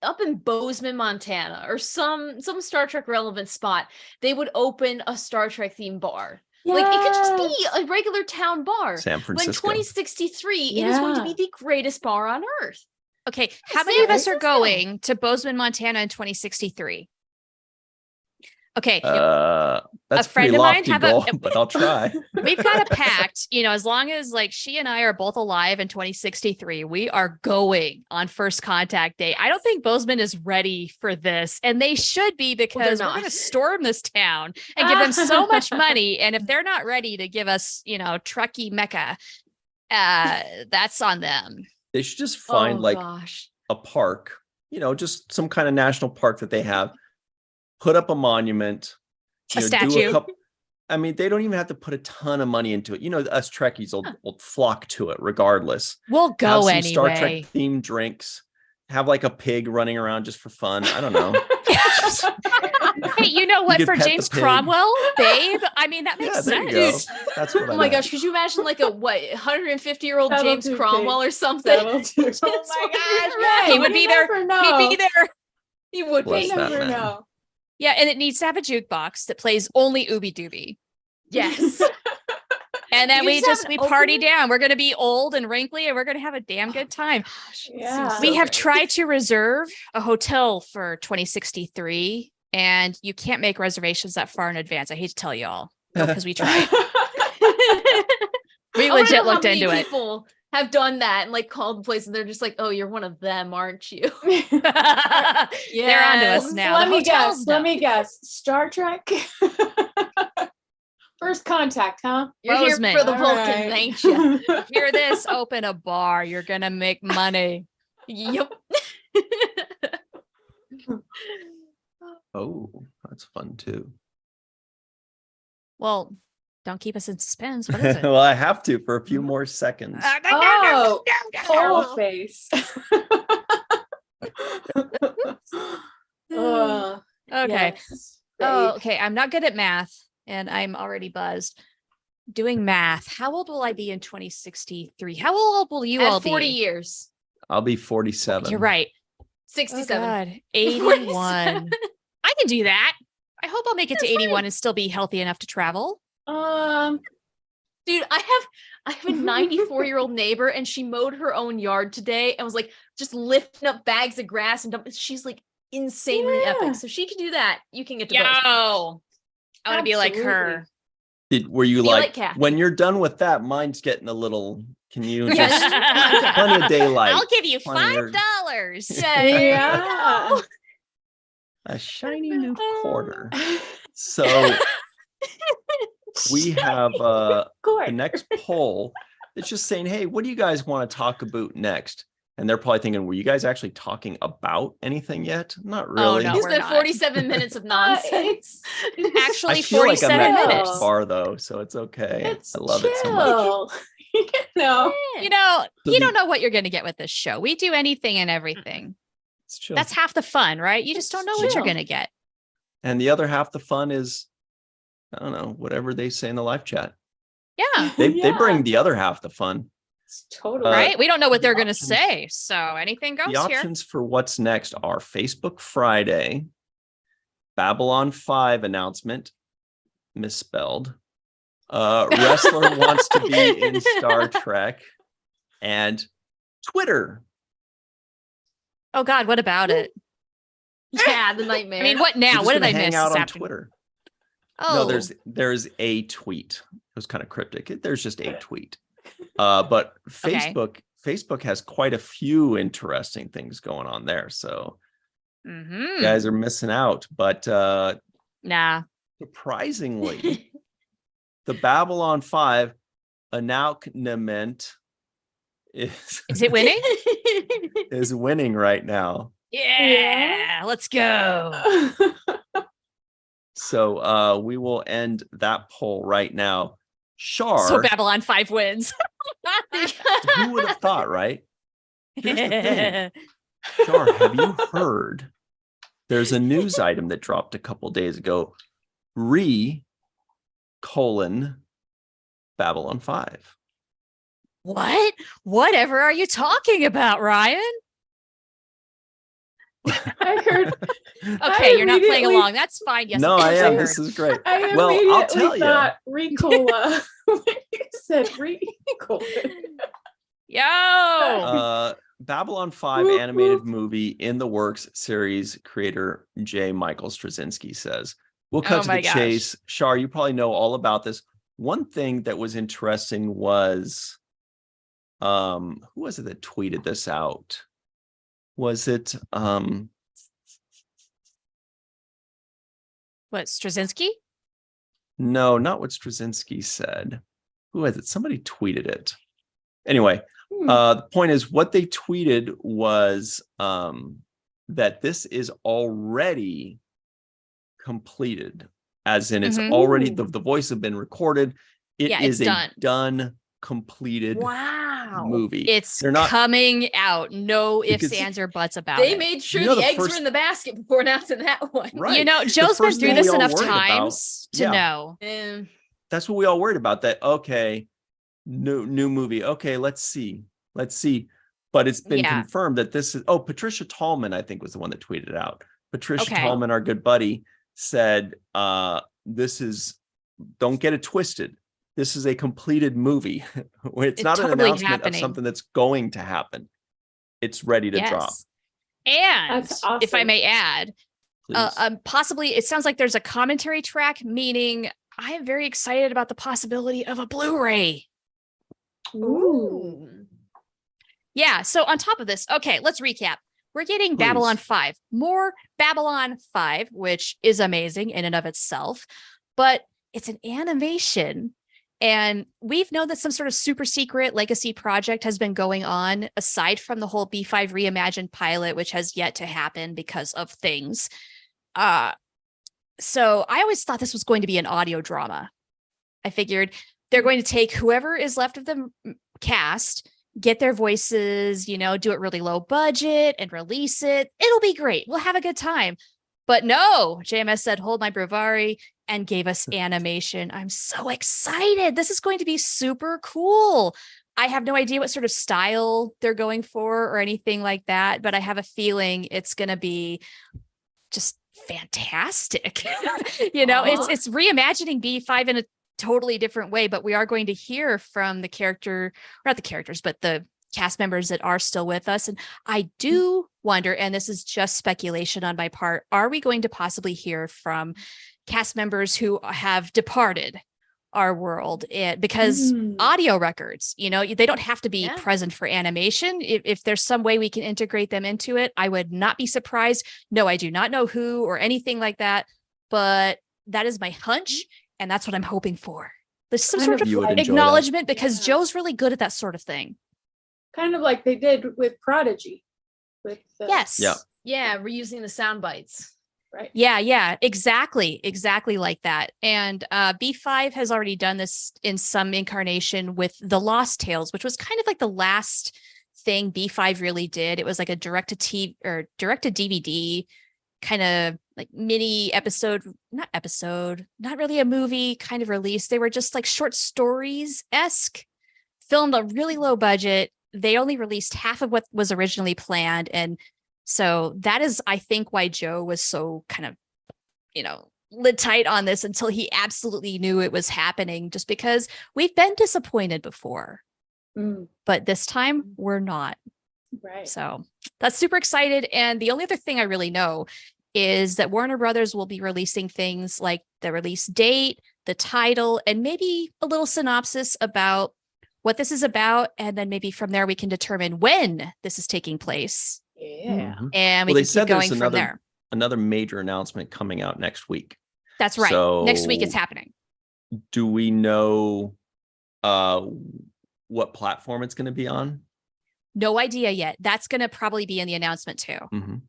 up in Bozeman, Montana, or some Star Trek relevant spot, they would open a Star Trek themed bar. Like, it could just be a regular town bar. San But in Francisco. 2063, it is going to be the greatest bar on Earth. Okay, how many of us are going to Bozeman, Montana in 2063? Okay, that's a friend pretty of mine lofty goal, but I'll try. we've got a pact, as long as like she and I are both alive in 2063, we are going on first contact day. I don't think Bozeman is ready for this, and they should be, because we're going to storm this town and give them so much money. And if they're not ready to give us, Trekkie Mecca, that's on them. They should just find a park, just some kind of national park that they have. Put up a monument, a statue. They don't even have to put a ton of money into it. Us Trekkies will flock to it regardless. We'll go have some anyway. Star Trek themed drinks. Have like a pig running around just for fun. I don't know. Hey, you know what? For James Cromwell, babe. That makes sense. That's what oh my gosh, could you imagine like a 150-year-old James Cromwell or something? Oh my gosh, he would be there. He'd be there. He would be. You never know. Yeah, and it needs to have a jukebox that plays only Ooby Dooby. Yes. And then we party down. We're going to be old and wrinkly, and we're going to have a damn good time. Yeah. We have tried to reserve a hotel for 2063, and you can't make reservations that far in advance. I hate to tell you all, because we tried. We legit looked into it. People have done that and like called the place, and they're just like, "Oh, you're one of them, aren't you?" Yeah, they're onto us now. Let me guess. Star Trek. First contact, huh? You're Bozeman. here for the Vulcan, ain't you? Hear this? Open a bar. You're gonna make money. Yep. Oh, that's fun too. Well, don't keep us in suspense. What is it? Well, I have to for a few more seconds. Whole face. Okay. Yes, Okay. I'm not good at math, and I'm already buzzed. Doing math. How old will I be in 2063? How old will you all be? 40 years. I'll be 47. You're right. 67. Oh God. 81. I can do that. I hope I'll make it to 81 and still be healthy enough to travel. Dude, I have a 94-year-old neighbor, and she mowed her own yard today and was like just lifting up bags of grass and she's like insanely epic. So she can do that. You can get to Bozeman. I want to be like her. Were you like Kathy. when you're done with that, mine's getting a little, can you just plenty of daylight. I'll give you $5. Yeah. A shiny new quarter. So we have the next poll. It's just saying, hey, what do you guys want to talk about next? And they're probably thinking, were you guys actually talking about anything yet? Not really. No, It's we're been not. 47 minutes of nonsense. Actually, I feel like 47 I'm at minutes. Coach's bar though, so it's okay. It's I love it so much. No. You don't know what you're going to get with this show. We do anything and everything. It's chill. That's half the fun, right? You just don't know what you're going to get. And the other half the fun is, I don't know, whatever they say in the live chat. Yeah. They bring the other half the fun. It's totally Right? We don't know what they're going to options- say. So anything goes The here. options for what's next are Facebook Friday, Babylon 5 announcement, misspelled. Wrestler wants to be in Star Trek, and Twitter. Oh God, what about it? Yeah, the nightmare. I mean, what now? We're What just did I gonna hang miss out this on afternoon? Twitter. Oh, No, there's a tweet. It was kind of cryptic. There's just a tweet. But Facebook has quite a few interesting things going on there. So you guys are missing out. But nah. surprisingly, the Babylon 5 announcement is it winning? is winning right now. Yeah, let's go. So we will end that poll right now. Shar, So Babylon 5 wins. who would have thought, right? Here's the thing. Shar, have you heard? There's a news item that dropped a couple days ago. Babylon 5. What? Whatever are you talking about, Ryan? I heard. Okay, you're not playing immediately- along. That's fine. Yes, no, of I course am. heard. This is great. I Well, I'll immediately tell you. thought Ricola when you said Ricola. Yo. Babylon 5 Whoop, animated whoop. movie in the works, series creator J. Michael Straczynski says. We'll cut Oh to my the gosh. chase. Shar, you probably know all about this. One thing that was interesting was, who was it that tweeted this out? Was it What, Straczynski? no, not what Straczynski said. Who was it? Somebody tweeted it. Anyway, the point is what they tweeted was that this is already completed, as in it's Mhm. already the voice have been recorded. It Yeah, is it's a done, completed Wow. movie. It's They're not coming out. No ifs, Because ands, or buts about They it. made sure You know the the eggs first- were in the basket before announcing that one. right. You know, The Joe's been first through thing this we all enough worried about- times to Yeah. know. That's what we all worried about. That okay, new movie. Okay, let's see. But it's been Yeah. confirmed that this is. Oh, Patricia Tallman, I think, was the one that tweeted it out. Patricia Okay. Tallman, our good buddy, said, "This is. Don't get it twisted. This is a completed movie. It's not an totally announcement happening. of something that's going to happen. It's ready to drop." And That's if I awesome. may add, Please. possibly it sounds like there's a commentary track, meaning I am very excited about the possibility of a Blu-ray. Ooh. Yeah. So on top of this, okay, let's recap. We're getting Please. Babylon 5, more Babylon 5, which is amazing in and of itself, but it's an animation. And we've known that some sort of super secret legacy project has been going on aside from the whole B5 reimagined pilot, which has yet to happen because of things. So I always thought this was going to be an audio drama. I figured they're going to take whoever is left of the cast, get their voices, do it really low budget and release it. It'll be great. We'll have a good time. But no, JMS said, hold my brevari, and gave us animation. I'm so excited. This is going to be super cool. I have no idea what sort of style they're going for or anything like that, but I have a feeling it's going to be just fantastic. It's reimagining B5 in a totally different way, but we are going to hear from the cast members that are still with us. And I do wonder, and this is just speculation on my part, are we going to possibly hear from cast members who have departed our world? Because audio records, they don't have to be present for animation. If there's some way we can integrate them into it, I would not be surprised. No, I do not know who or anything like that, but that is my hunch. And that's what I'm hoping for. There's some sort of You would enjoy that. acknowledgement because Yeah. Joe's really good at that sort of thing. Kind of like they did with Prodigy. With the, Yes. Yeah. Yeah, reusing the sound bites. Right. Yeah, exactly like that. And B5 has already done this in some incarnation with The Lost Tales, which was kind of like the last thing B5 really did. It was like a direct to DVD kind of like mini episode, not really a movie kind of release. They were just like short stories-esque, filmed a really low budget. They only released half of what was originally planned. And so that is, I think, why Joe was so kind of, lid tight on this until he absolutely knew it was happening, just because we've been disappointed before, but this time we're not. Right. So that's super excited. And the only other thing I really know is that Warner Brothers will be releasing things like the release date, the title, and maybe a little synopsis about what this is about. And then maybe from there, we can determine when this is taking place. Yeah. Mhm. And we Well, they can said keep there's going from there. another major announcement coming out next week. That's right. Next week it's So- happening. Do we know what platform it's going to be on? No idea yet. That's going to probably be in the announcement too. Mhm.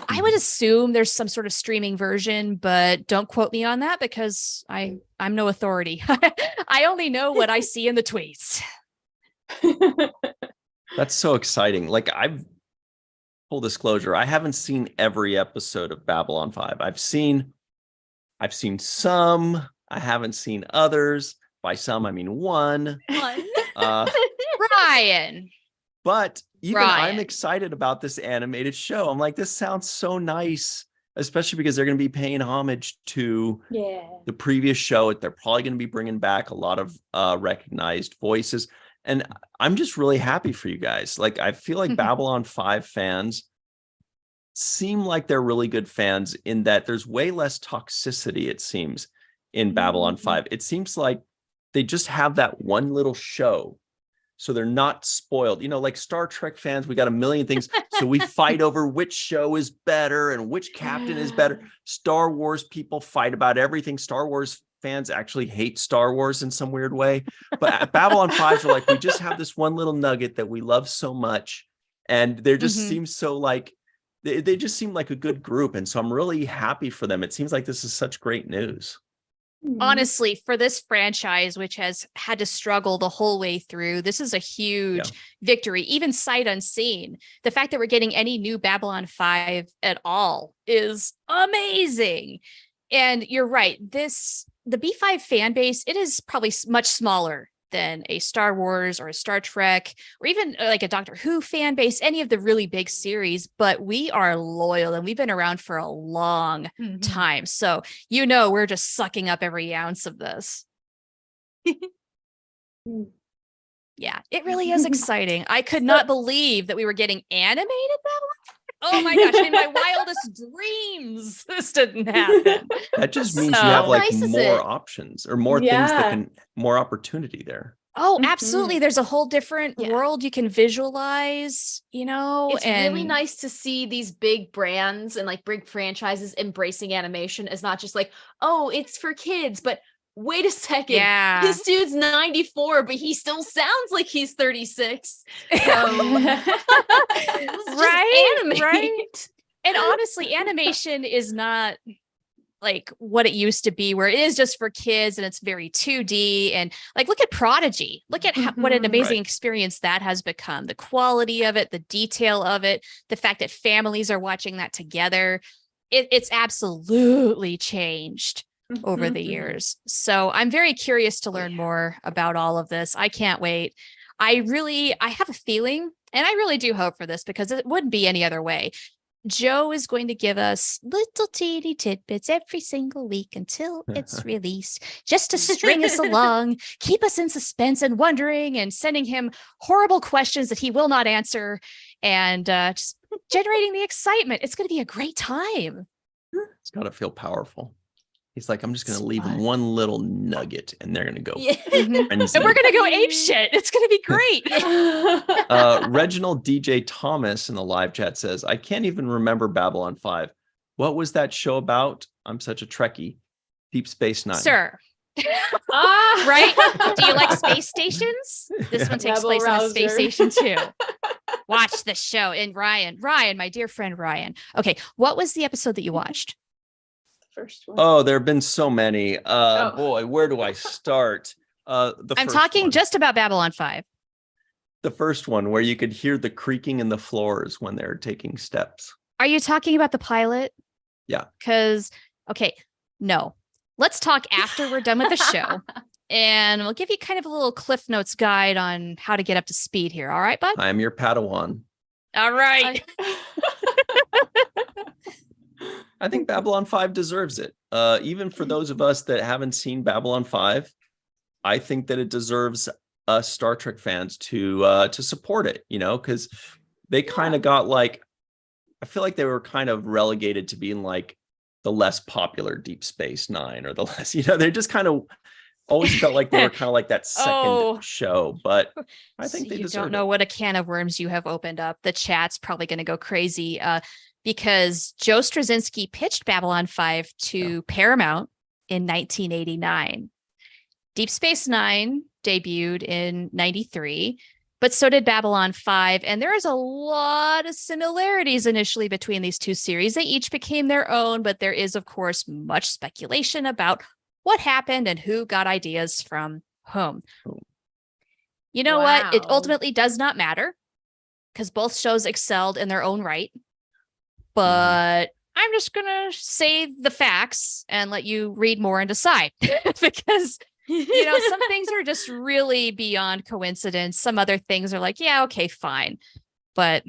I would assume there's some sort of streaming version, but don't quote me on that because I'm no authority. I only know what I see in the tweets. That's so exciting. Like full disclosure, I haven't seen every episode of Babylon 5. I've seen some, I haven't seen others. By some, I mean one. Ryan. But even Ryan. I'm excited about this animated show. I'm like, this sounds so nice, especially because they're going to be paying homage to the previous show. They're probably going to be bringing back a lot of recognized voices. And I'm just really happy for you guys. Like, I feel like Babylon 5 fans seem like they're really good fans in that there's way less toxicity, it seems, in Babylon 5. It seems like they just have that one little show. So they're not spoiled. You know, like Star Trek fans, we got a million things. So we fight over which show is better and which captain is better. Star Wars people fight about everything. Star Wars fans actually hate Star Wars in some weird way. But at Babylon 5s are like, we just have this one little nugget that we love so much. And they just seem so like, they just seem like a good group. And so I'm really happy for them. It seems like this is such great news. Honestly, for this franchise, which has had to struggle the whole way through, this is a huge victory, even sight unseen. The fact that we're getting any new Babylon 5 at all is amazing. And you're right. The B5 fan base, it is probably much smaller than a Star Wars or a Star Trek or even like a Doctor Who fan base, any of the really big series, but we are loyal and we've been around for a long time. So, we're just sucking up every ounce of this. Yeah, it really is exciting. I could not believe that we were getting animated Babylon. Oh my gosh, in my wildest dreams, this didn't happen. That just means you have like nice more options or more things that can, more opportunity there. Oh, absolutely. There's a whole different world you can visualize, It's really nice to see these big brands and like big franchises embracing animation as not just like, oh, it's for kids, but wait a second. Yeah. This dude's 94, but he still sounds like he's 36. So right. And honestly, animation is not like what it used to be, where it is just for kids and it's very 2D. And like, look at Prodigy. Look at what an amazing experience that has become. The quality of it, the detail of it, the fact that families are watching that together. It's absolutely changed over the years. So I'm very curious to learn more about all of this. I can't wait. I have a feeling, and I really do hope for this because it wouldn't be any other way. Joe is going to give us little teeny tidbits every single week until it's released, just to string us along, keep us in suspense and wondering, and sending him horrible questions that he will not answer, and just generating the excitement. It's going to be a great time. It's got to feel powerful. He's like, I'm just going to leave them one little nugget and they're going to go. And we're going to go ape shit. It's going to be great. Reginald DJ Thomas in the live chat says, I can't even remember Babylon 5. What was that show about? I'm such a Trekkie. Deep Space Nine. Sir. Right? Do you like space stations? This one takes place on a space station too. Watch the show. And Ryan, my dear friend Ryan. Okay, what was the episode that you watched? First one. Oh, there have been so many. Boy, where do I start? I'm talking just about Babylon 5. The first one where you could hear the creaking in the floors when they're taking steps. Are you talking about the pilot? Yeah. Because, no. Let's talk after we're done with the show. And we'll give you kind of a little Cliff Notes guide on how to get up to speed here. All right, bud? I am your Padawan. All right. I think Babylon 5 deserves it. Even for those of us that haven't seen Babylon 5, I think that it deserves us Star Trek fans to support it, because they kind of got like, I feel like they were kind of relegated to being like the less popular Deep Space Nine or the less, they just kind of always felt like they were kind of like that second show, but I think they deserve it. You don't know what a can of worms you have opened up. The chat's probably going to go crazy. Because Joe Straczynski pitched Babylon 5 to Paramount in 1989. Deep Space Nine debuted in 93, but so did Babylon 5. And there is a lot of similarities initially between these two series. They each became their own, but there is, of course, much speculation about what happened and who got ideas from whom. You know what? It ultimately does not matter because both shows excelled in their own right. But I'm just going to say the facts and let you read more and decide because some things are just really beyond coincidence. Some other things are like, yeah, okay, fine. But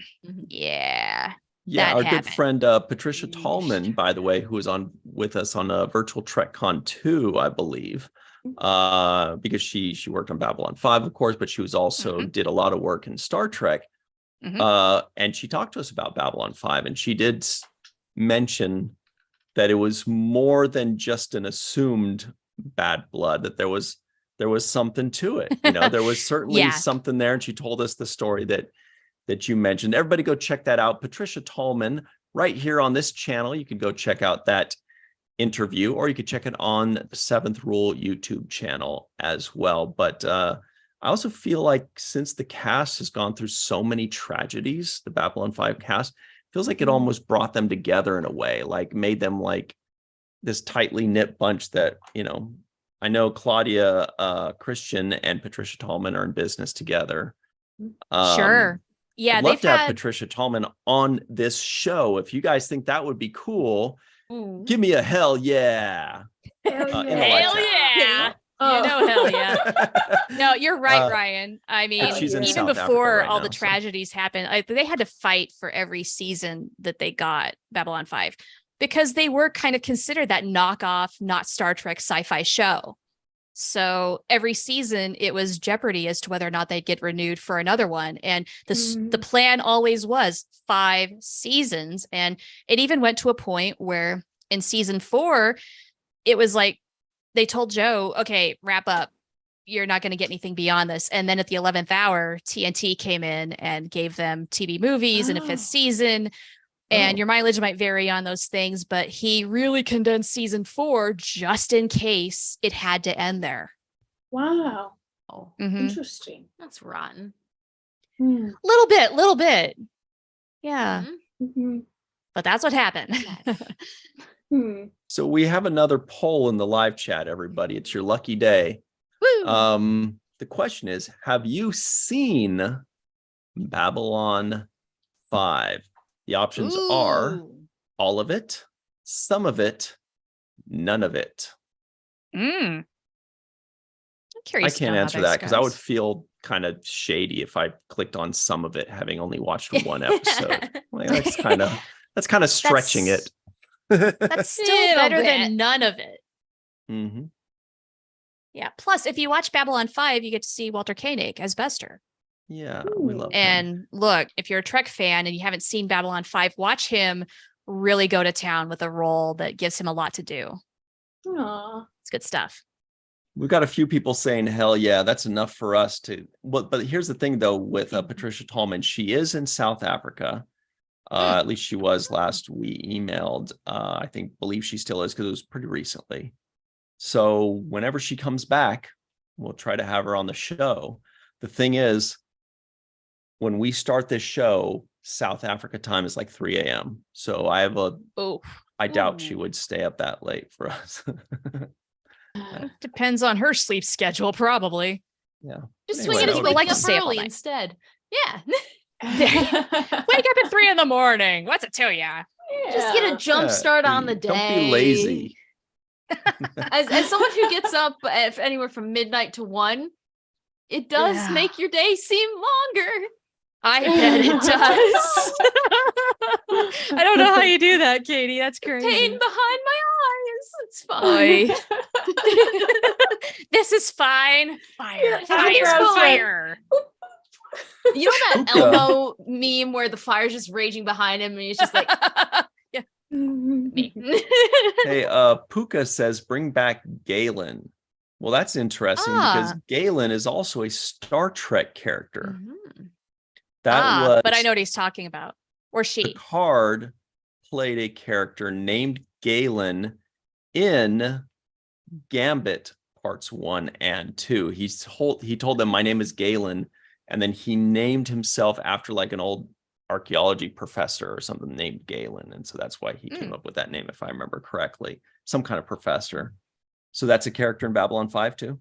yeah. Yeah, that our happened. good friend Patricia Tallman, by the way, who was on with us on a virtual TrekCon 2, I believe, because she worked on Babylon 5, of course, but she was also did a lot of work in Star Trek. And she talked to us about Babylon 5, and she did mention that it was more than just an assumed bad blood, that there was something to it. There was certainly something there, and she told us the story that you mentioned. Everybody go check that out. Patricia Tallman, right here on this channel. You can go check out that interview, or you could check it on the Seventh Rule YouTube channel as well. But I also feel like since the cast has gone through so many tragedies, the Babylon 5 cast feels like it almost brought them together in a way, like made them like this tightly knit bunch that, I know Claudia Christian and Patricia Tallman are in business together. Sure. Yeah, I'd love to have Patricia Tallman on this show. If you guys think that would be cool, give me a hell yeah. Hell yeah. Hell yeah. No, you're right, Ryan. I mean, even South before right all now, the tragedies happened, they had to fight for every season that they got Babylon 5 because they were kind of considered that knockoff, not Star Trek sci-fi show. So every season it was jeopardy as to whether or not they'd get renewed for another one. And the plan always was 5 seasons. And it even went to a point where in season 4, it was like they told Joe, okay, wrap up. You're not going to get anything beyond this. And then at the 11th hour, TNT came in and gave them TV movies and a 5th season. And your mileage might vary on those things, but he really condensed season 4 just in case it had to end there. Wow. Interesting. That's rotten. Little bit. Yeah. But that's what happened. So we have another poll in the live chat, everybody. It's your lucky day. Woo. The question is, have you seen Babylon 5? The options are all of it, some of it, none of it. I'm curious. I can't answer that because I would feel kind of shady if I clicked on some of it, having only watched one episode. Like, that's kind of stretching it. That's still better than none of it. Yeah. Plus, if you watch Babylon 5, you get to see Walter Koenig as Bester. Yeah, we love him. And look, if you're a Trek fan and you haven't seen Babylon 5, watch him really go to town with a role that gives him a lot to do. Aww. It's good stuff. We've got a few people saying, hell yeah, that's enough for us to. But here's the thing, though, with Patricia Tallman, she is in South Africa. At least she was last we emailed. I believe she still is because it was pretty recently. So whenever she comes back, we'll try to have her on the show. The thing is, when we start this show, South Africa time is like 3 a.m. So I doubt she would stay up that late for us. Depends on her sleep schedule, probably. Yeah. Just swing it as people like to stay early instead. Yeah. Wake up at 3 a.m. What's it to ya? Just get a jump start on the day. Don't be lazy. As someone who gets up anywhere from midnight to 1, it does make your day seem longer. I bet it does. I don't know how you do that, Katie. That's crazy. Pain behind my eyes. It's fine. This is fine. Fire. You know that Elmo meme where the fire's just raging behind him and he's just like, me. Hey, Puka says, bring back Galen. Well, that's interesting because Galen is also a Star Trek character. But I know what he's talking about. Or she. Picard played a character named Galen in Gambit parts 1 and 2. He told them, my name is Galen, and then he named himself after like an old archaeology professor or something named Galen, and so that's why he came up with that name, if I remember correctly. Some kind of professor. So that's a character in Babylon 5 too?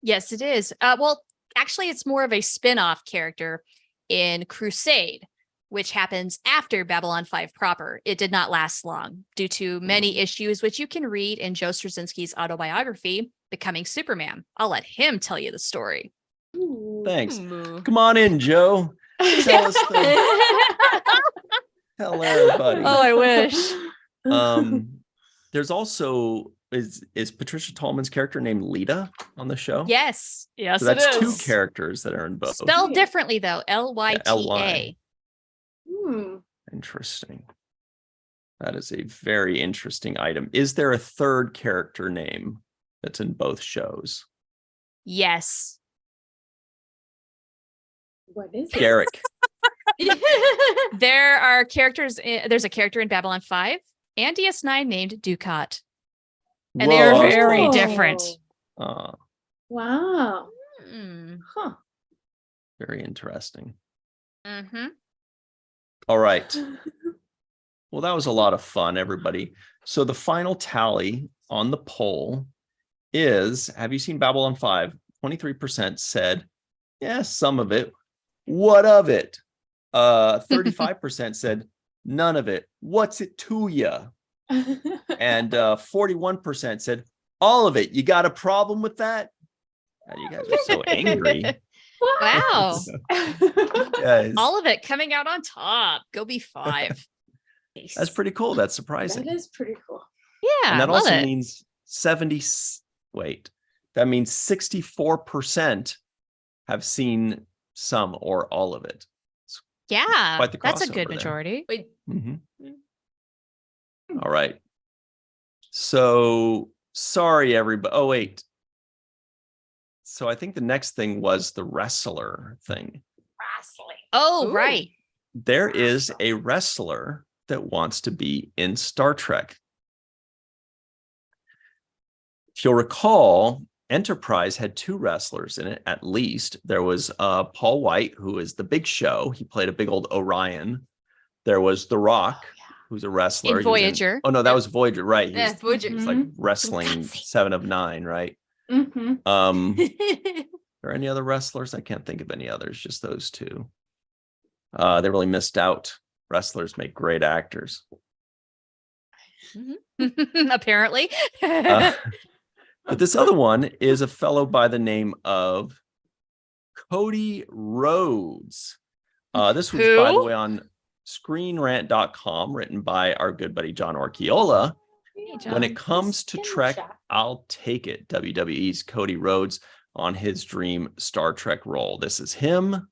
Yes, it is. Well, actually, it's more of a spin-off character in Crusade. which happens after Babylon 5 proper. It did not last long due to many issues, which you can read in Joe Straczynski's autobiography, Becoming Superman. I'll let him tell you the story. Thanks. Come on in, Joe. Tell us Hello, everybody. Oh, I wish. There's also is Patricia Tallman's character named Lita on the show? Yes. Yes, So that's it is. two characters that are in both. Spelled differently, though. Lyta. L-Y. Interesting. That is a very interesting item. Is there a third character name that's in both shows? Yes. What is it? Garrick. There are characters. There's a character in Babylon 5 and DS9 named Ducat. And they are Whoa. very different. Wow. Huh. Very interesting. Mm-hmm. All right. Well, that was a lot of fun, everybody. So the final tally on the poll is, have you seen Babylon 5? 23% said, yeah, some of it. What of it? 35% said, none of it. What's it to you? And 41% said, all of it. You got a problem with that? You guys are so angry. Wow. Guys, All of it coming out on top. Go B5. that's pretty cool. That's surprising. That is pretty cool. Yeah. And that love also it. means that means 64% have seen some or all of it. Yeah. quite the That's a crossover good there. majority. Wait, Mhm. All right. So sorry, everybody. Oh, wait. So I think the next thing was the wrestler thing. Oh, Ooh. right. There is a wrestler that wants to be in Star Trek. If you'll recall, Enterprise had two wrestlers in it, at least. There was Paul White, who is the Big Show. He played a big old Orion. There was The Rock, who's a wrestler. In He was Voyager. oh, no, that was Voyager, right. yeah, Voyager. He's like wrestling 7 of 9, right? Mm-hmm. Are there any other wrestlers? I can't think of any others, just those two. They really missed out. Wrestlers make great actors. Apparently. But this other one is a fellow by the name of Cody Rhodes. This was, by the way, on screenrant.com, written by our good buddy John Orchiola. When it comes to Trek, I'll take it. WWE's Cody Rhodes on his dream Star Trek role. This is him.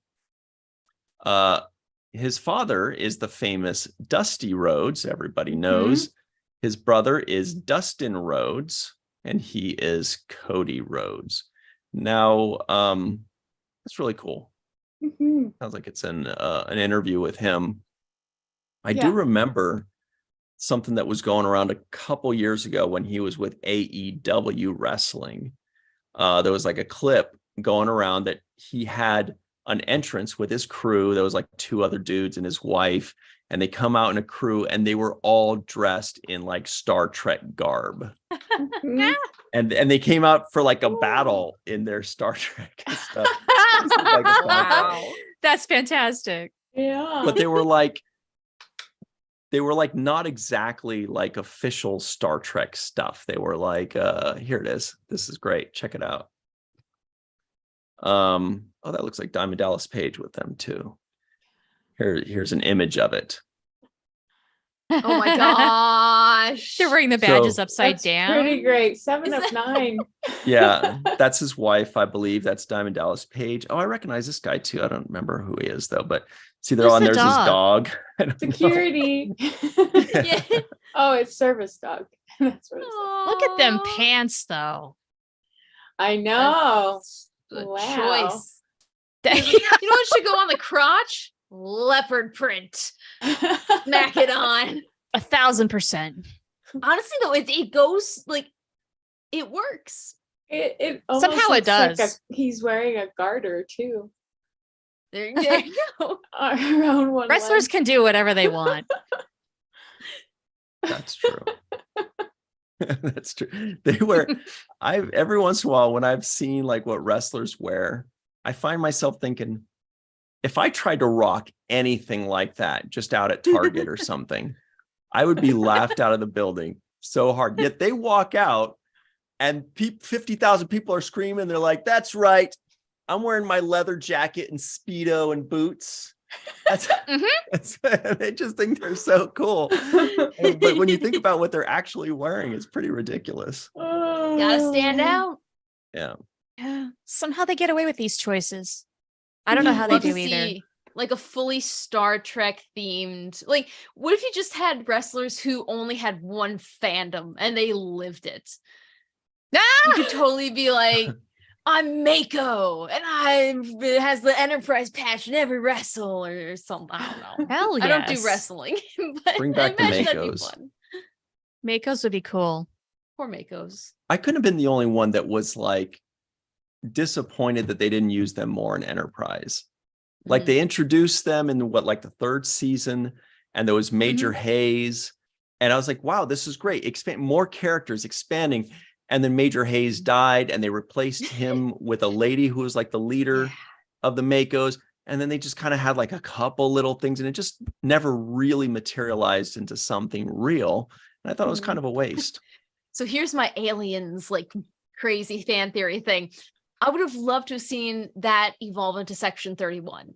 His father is the famous Dusty Rhodes, everybody knows. His brother is Dustin Rhodes, and he is Cody Rhodes. Now, that's really cool. Sounds like it's an interview with him. I do remember something that was going around a couple years ago when he was with AEW Wrestling. There was like a clip going around that he had an entrance with his crew. There was like 2 other dudes and his wife, and they come out in a crew and they were all dressed in like Star Trek garb. And they came out for like a battle in their Star Trek stuff. Wow. That's fantastic. Yeah. But they were like not exactly like official Star Trek stuff. They were like, here it is. This is great. Check it out. Oh, that looks like Diamond Dallas Page with them too. Here's an image of it. Oh my gosh. They're wearing the badges So- upside That's down. pretty great. 7 Is of 9. Yeah, that's his wife, I believe. That's Diamond Dallas Page. Oh, I recognize this guy too. I don't remember who he is though, but see, they're Who's on. the There's his dog? dog. I don't know. Security. Yeah. Oh, it's service dog. That's what it says. Look at them pants, though. I know. Good Wow. choice. You know what should go on the crotch? Leopard print. Smack it on. 1,000%. Honestly, though, it goes like it works. It almost Somehow it looks like does. he's wearing a garter too. There you go. Around one Wrestlers leg. can do whatever they want. That's true. That's true. They wear. Every once in a while when I've seen like what wrestlers wear, I find myself thinking, if I tried to rock anything like that just out at Target or something, I would be laughed out of the building so hard. Yet they walk out and 50,000 people are screaming. They're like, that's right. I'm wearing my leather jacket and Speedo and boots. They just think they're so cool. But when you think about what they're actually wearing, it's pretty ridiculous. Gotta stand out. Yeah. Somehow they get away with these choices. I don't know how they Love do to either. see, like, a fully Star Trek themed, like, what if you just had wrestlers who only had one fandom and they lived it? You could totally be like, I'm Mako, and it has the Enterprise patch in every wrestle or something. I don't know. Hell yes. I don't do wrestling, but Bring back the imagine that'd be Makos. fun. Makos would be cool. Poor Makos. I couldn't have been the only one that was like disappointed that they didn't use them more in Enterprise. Like they introduced them in like the third season, and there was Major Hayes, and I was like, wow, this is great. Expand more characters, expanding. And then Major Hayes died, and they replaced him with a lady who was like the leader of the Makos. And then they just kind of had like a couple little things, and it just never really materialized into something real. And I thought it was kind of a waste. So here's my aliens, like, crazy fan theory thing. I would have loved to have seen that evolve into Section 31.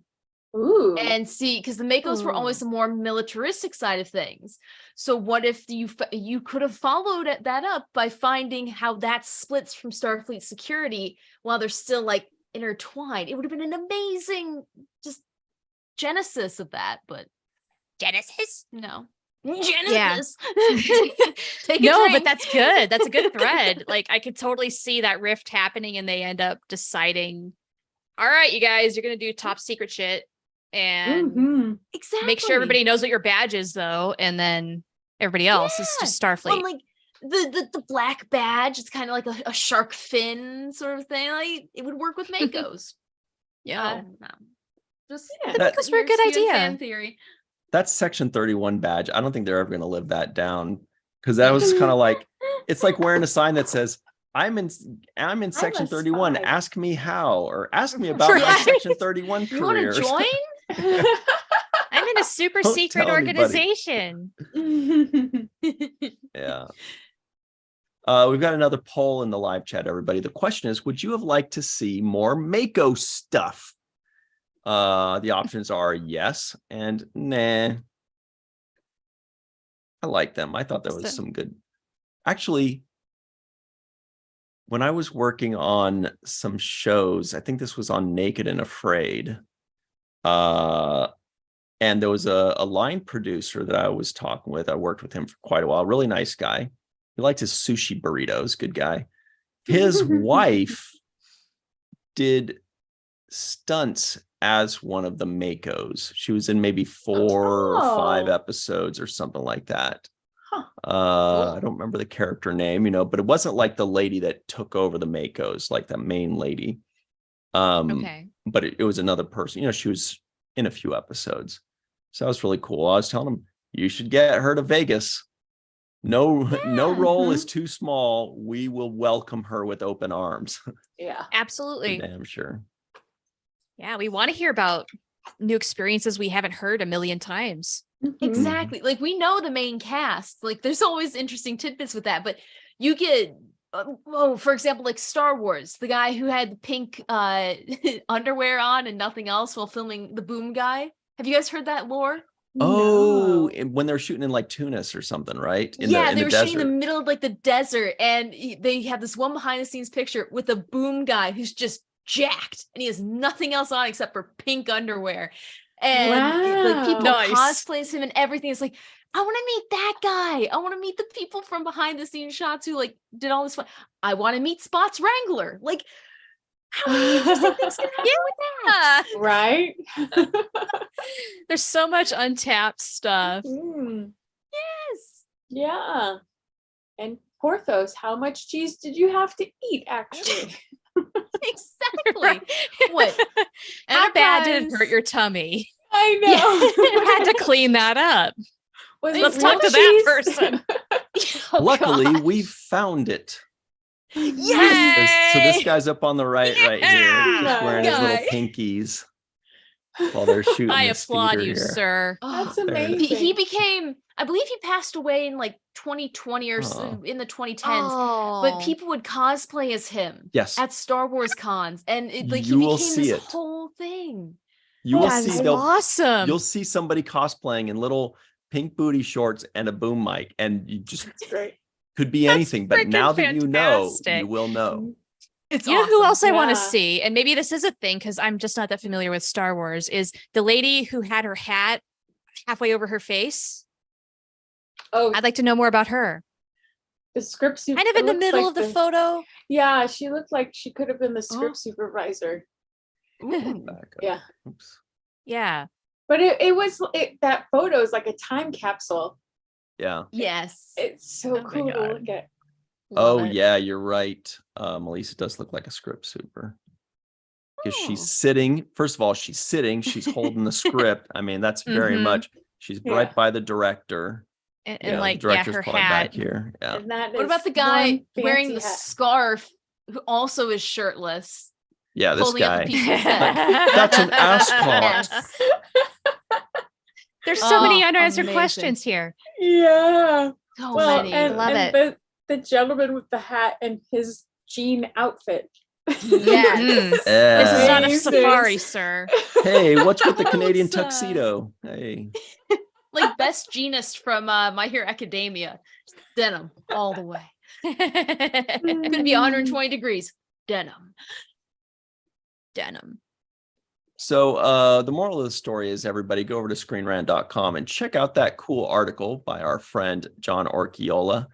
Ooh. And see, because the Makos were always the more militaristic side of things. So what if you could have followed that up by finding how that splits from Starfleet security while they're still like intertwined? It would have been an amazing just genesis of that, but Genesis? no. Genesis. Take a No, drink. but that's good. That's a good thread. Like I could totally see that rift happening, and they end up deciding, all right, you guys, you're gonna do top secret shit. And exactly. make sure everybody knows what your badge is, though, and then everybody else is just Starfleet. Well, like the black badge, it's kind of like a shark fin sort of thing. Like it would work with Makos. Yeah, no. Just Makos were a good idea. Fan theory. That's Section 31 badge. I don't think they're ever going to live that down, because that was kind of like, it's like wearing a sign that says, I'm in Section 31. spy. Ask me how, or ask me about my Section 31 You want career. to join? I'm in a super Don't secret tell anybody. organization. Yeah. We've got another poll in the live chat, everybody. The question is, would you have liked to see more Mako stuff? The options are yes and nah. I like them. I thought there was some good. Actually, when I was working on some shows, I think this was on Naked and Afraid. And there was a line producer that I was talking with. I worked with him for quite a while. Really nice guy. He liked his sushi burritos. Good guy. His wife did stunts as one of the Makos. She was in maybe 4 or 5 episodes or something like that. I don't remember the character name, but it wasn't like the lady that took over the Makos, like the main lady. Okay. But it was another person. She was in a few episodes. So that was really cool. I was telling him, you should get her to Vegas. No role is too small. We will welcome her with open arms. Yeah, Absolutely. Damn sure. Yeah, we want to hear about new experiences we haven't heard a million times. Exactly. Like we know the main cast. Like there's always interesting tidbits with that, but you get for example, like Star Wars, the guy who had pink underwear on and nothing else while filming the boom guy. Have you guys heard that lore? Oh, when they're shooting in like Tunis or something, right? They were shooting in the middle of like the desert, and they had this one behind the scenes picture with a boom guy who's just jacked and he has nothing else on except for pink underwear. And like people cosplays him and everything. It's like, I want to meet that guy. I want to meet the people from behind the scenes shots who like did all this fun. I want to meet Spot's Wrangler. Like, how many interesting things can happen with that? Right? There's so much untapped stuff. Yes. Yeah. And Porthos, how much cheese did you have to eat, actually? Exactly. What? How bad did it Enterprise. hurt your tummy? I know. You had to clean that up. Let's talk to that person. Luckily, we found it. Yes. So this guy's up on the right here, just Yeah. wearing his little pinkies. while they're shooting. I this applaud theater you, here. sir. That's Oh, amazing. he became, I believe he passed away in like 2020 or in the 2010s. But people would cosplay as him Yes, at Star Wars cons, and like You he will became see this it. whole thing. you will That see. is They'll awesome. You'll see somebody cosplaying in little pink booty shorts and a boom mic, and you just That's great. could be That's anything. But freaking now that you know, fantastic. you will know. It's You know who awesome. else I want to Yeah. see, and maybe this is a thing because I'm just not that familiar with Star Wars, is the lady who had her hat halfway over her face. Oh, I'd like to know more about her. the script super. Kind of in the middle of the photo. Yeah, she looked like she could have been the script Oh. supervisor. Ooh. Back up. Yeah. Oops. Yeah. But that photo is like a time capsule. Yeah. Yes. It's so Oh my cool to God. look at. Love Oh it. yeah, you're right. Melissa does look like a script super. Because Oh. she's sitting. First of all, she's sitting. She's holding the script. I mean, that's very Mhm. much. She's Yeah. right by the director. And Yeah, like, the director's her probably hat. back here. Yeah. And that What is about the guy one wearing fancy the hat. scarf who also is shirtless? Yeah, this Holding up a guy. piece of set. That's an ascot. Yes. There's so many Oh, unanswered amazing. questions here. Yeah. So Well, many. and, Love and the gentleman with the hat and his jean outfit. Yes. This is not a Amazing. safari, sir. Hey, what's with the Canadian What's up? tuxedo? Hey. Like best genist from My Hero Academia. Denim all the way. It's gonna be 120 degrees. Denim. Denim. So the moral of the story is, everybody go over to screenrant.com and check out that cool article by our friend John Orchiola.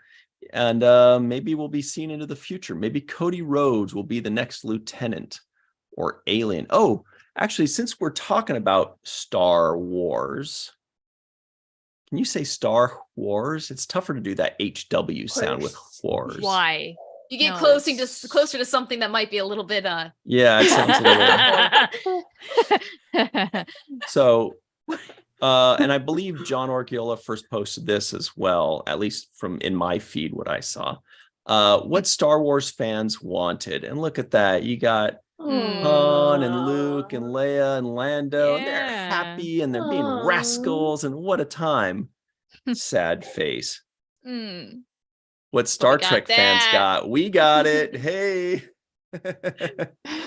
And maybe we'll be seen into the future. Maybe Cody Rhodes will be the next lieutenant or alien. Oh, actually, since we're talking about Star Wars, can you say Star Wars? It's tougher to do that HW sound with wars. Why? You get No, closer to something that might be a little bit Yeah, it sounds a little. So, and I believe John Orchiola first posted this as well, at least from in my feed, what I saw. What Star Wars fans wanted. And look at that. You got Han and Luke and Leia and Lando. And they're Yeah. happy and they're being Aw. rascals. And what a time. Sad face. Mm. What Star got Trek fans that. got. We got it. Hey.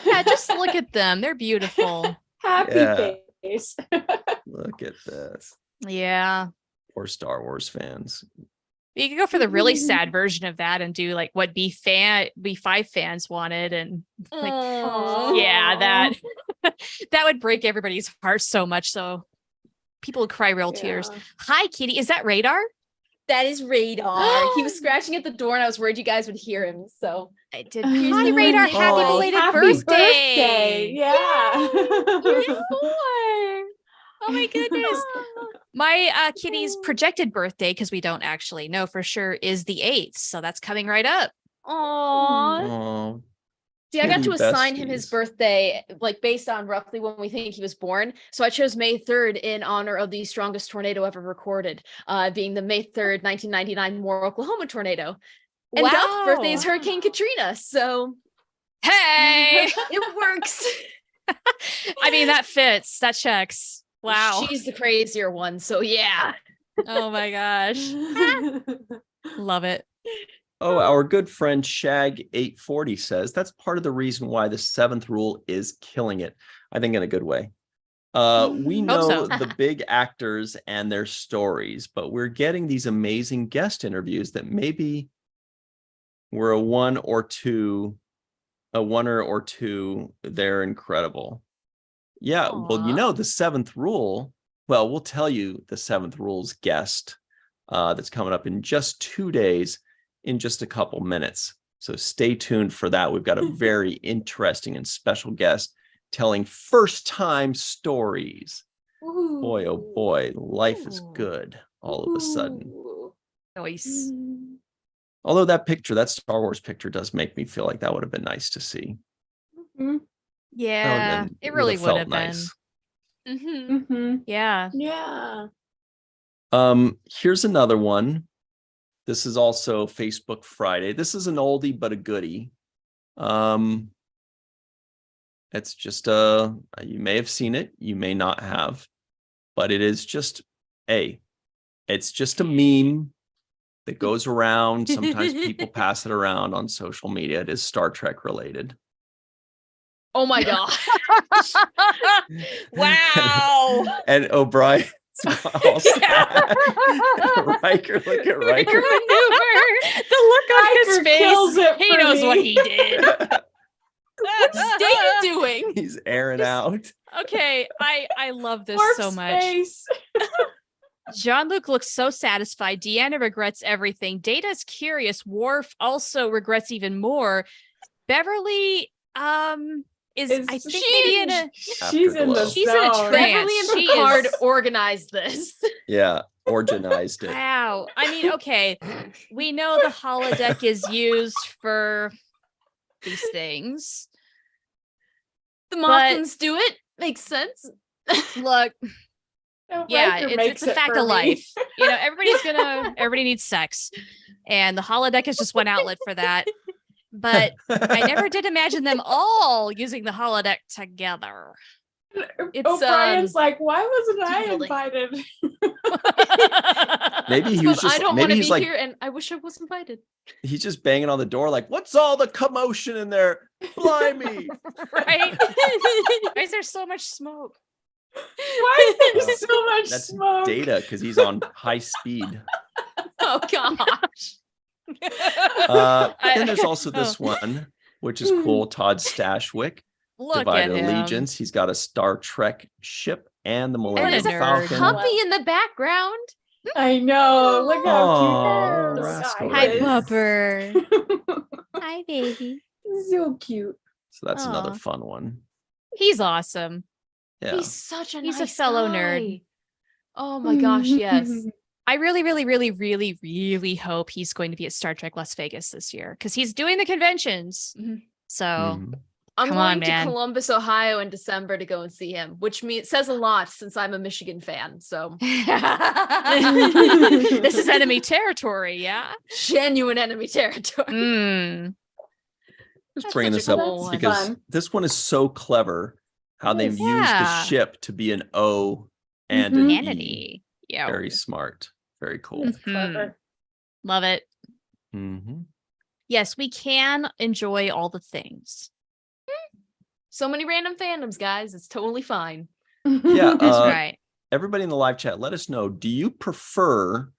Yeah, just look at them. They're beautiful. Happy Yeah. face. Look at this. Yeah. Poor Star Wars fans. You could go for the really sad version of that and do like what B5 fans wanted, and like, Aw. yeah, that that would break everybody's heart so much. So people would cry real tears. Yeah. Hi, Kitty. Is that Radar? That is Radar. He was scratching at the door and I was worried you guys would hear him. So I did. Here's Hi, the Radar. one. Happy Oh, belated Happy birthday. Yeah. You're 4. Oh my goodness. My kitty's projected birthday, because we don't actually know for sure, is the 8th. So that's coming right up. Aww. Oh, See, I got to Kitty assign him his besties. birthday, like based on roughly when we think he was born. So I chose May 3rd in honor of the strongest tornado ever recorded, being the May 3rd, 1999 Moore, Oklahoma tornado. And Duff's birthday is Wow. Hurricane Katrina. So Hey. it works. I mean, that fits. That checks. Wow. She's the crazier one. So yeah. Oh my gosh. Love it. Oh, our good friend Shag840 says that's part of the reason why the 7th rule is killing it. I think in a good way. We Hope know so. the big actors and their stories, but we're getting these amazing guest interviews that maybe were a one or two. They're incredible. Yeah, well, you Aw. know, the 7th rule. Well, we'll tell you the 7th rule's guest that's coming up in just 2 days, in just a couple minutes. So stay tuned for that. We've got a very interesting and special guest telling first-time stories. Boy, oh boy, life is good all of a sudden. Nice. Although that picture, that Star Wars picture, does make me feel like that would have been nice to see. That Yeah, it really would felt have been. Mhm. Mm-hmm. Yeah. Yeah. Here's another one. This is also Facebook Friday. This is an oldie but a goodie. It's just you may have seen it, you may not have, but it is just it's just a meme that goes around. Sometimes people pass it around on social media. It is Star Trek related. Oh my god. Wow. And O'Brien. Riker, look at Riker. Maneuver. The look on his Riker face. kills it He for knows me. what he did. What's Data doing? He's airing out. Okay, I love this Warp so much. space. Jean-Luc looks so satisfied. Deanna regrets everything. Data's curious. Worf also regrets even more. Beverly is I think maybe in a she's in the she's in a zone. trance. Beverly and She Picard is- organized this. Yeah, organized it. Wow. I mean, okay. We know the holodeck is used for these things. The Mothmans do it. Makes sense. Look, No, yeah, Riker it's makes a it fact for of me. life. You know, everybody needs sex. And the holodeck is just one outlet for that. But I never did imagine them all using the holodeck together. It's O'Brien's like, why wasn't I team building. invited? Maybe he was I just don't want maybe to he's be like here, and I wish I was invited. he's just banging on the door like, what's all the commotion in there? Blimey. Right? Why is there so much smoke? Why is there so much That's smoke? Data because he's on high speed. Oh gosh. Then there's also this one, which is cool. Todd Stashwick, Look Divided at him. Allegiance. He's got a Star Trek ship and the And Millennium there's a Falcon. puppy in the background. I know. Look how Aw, cute. rascal. Hi, Right. pupper. Hi, baby. So cute. So that's another Aw. fun one. He's awesome. Yeah. He's such a He's a nice fellow guy. nerd. Oh my gosh, yes. I really, really, really, really, really hope he's going to be at Star Trek Las Vegas this year because he's doing the conventions. Mhm. So Mhm. I'm Come going on, to man. Columbus, Ohio in December to go and see him, which says a lot since I'm a Michigan fan. So this is enemy territory, yeah. genuine enemy territory. Mm. Just That's bringing such this a up cool one. because Fun. this one is so clever how they've used the Yeah. ship to be an O and Mhm. an E. Humanity. Yeah. Very smart. Very cool. It's Mhm. clever. Love it. Mhm. Yes, we can enjoy all the things. So many random fandoms, guys. It's totally fine. Yeah, That's right. Everybody in the live chat, let us know. Do you prefer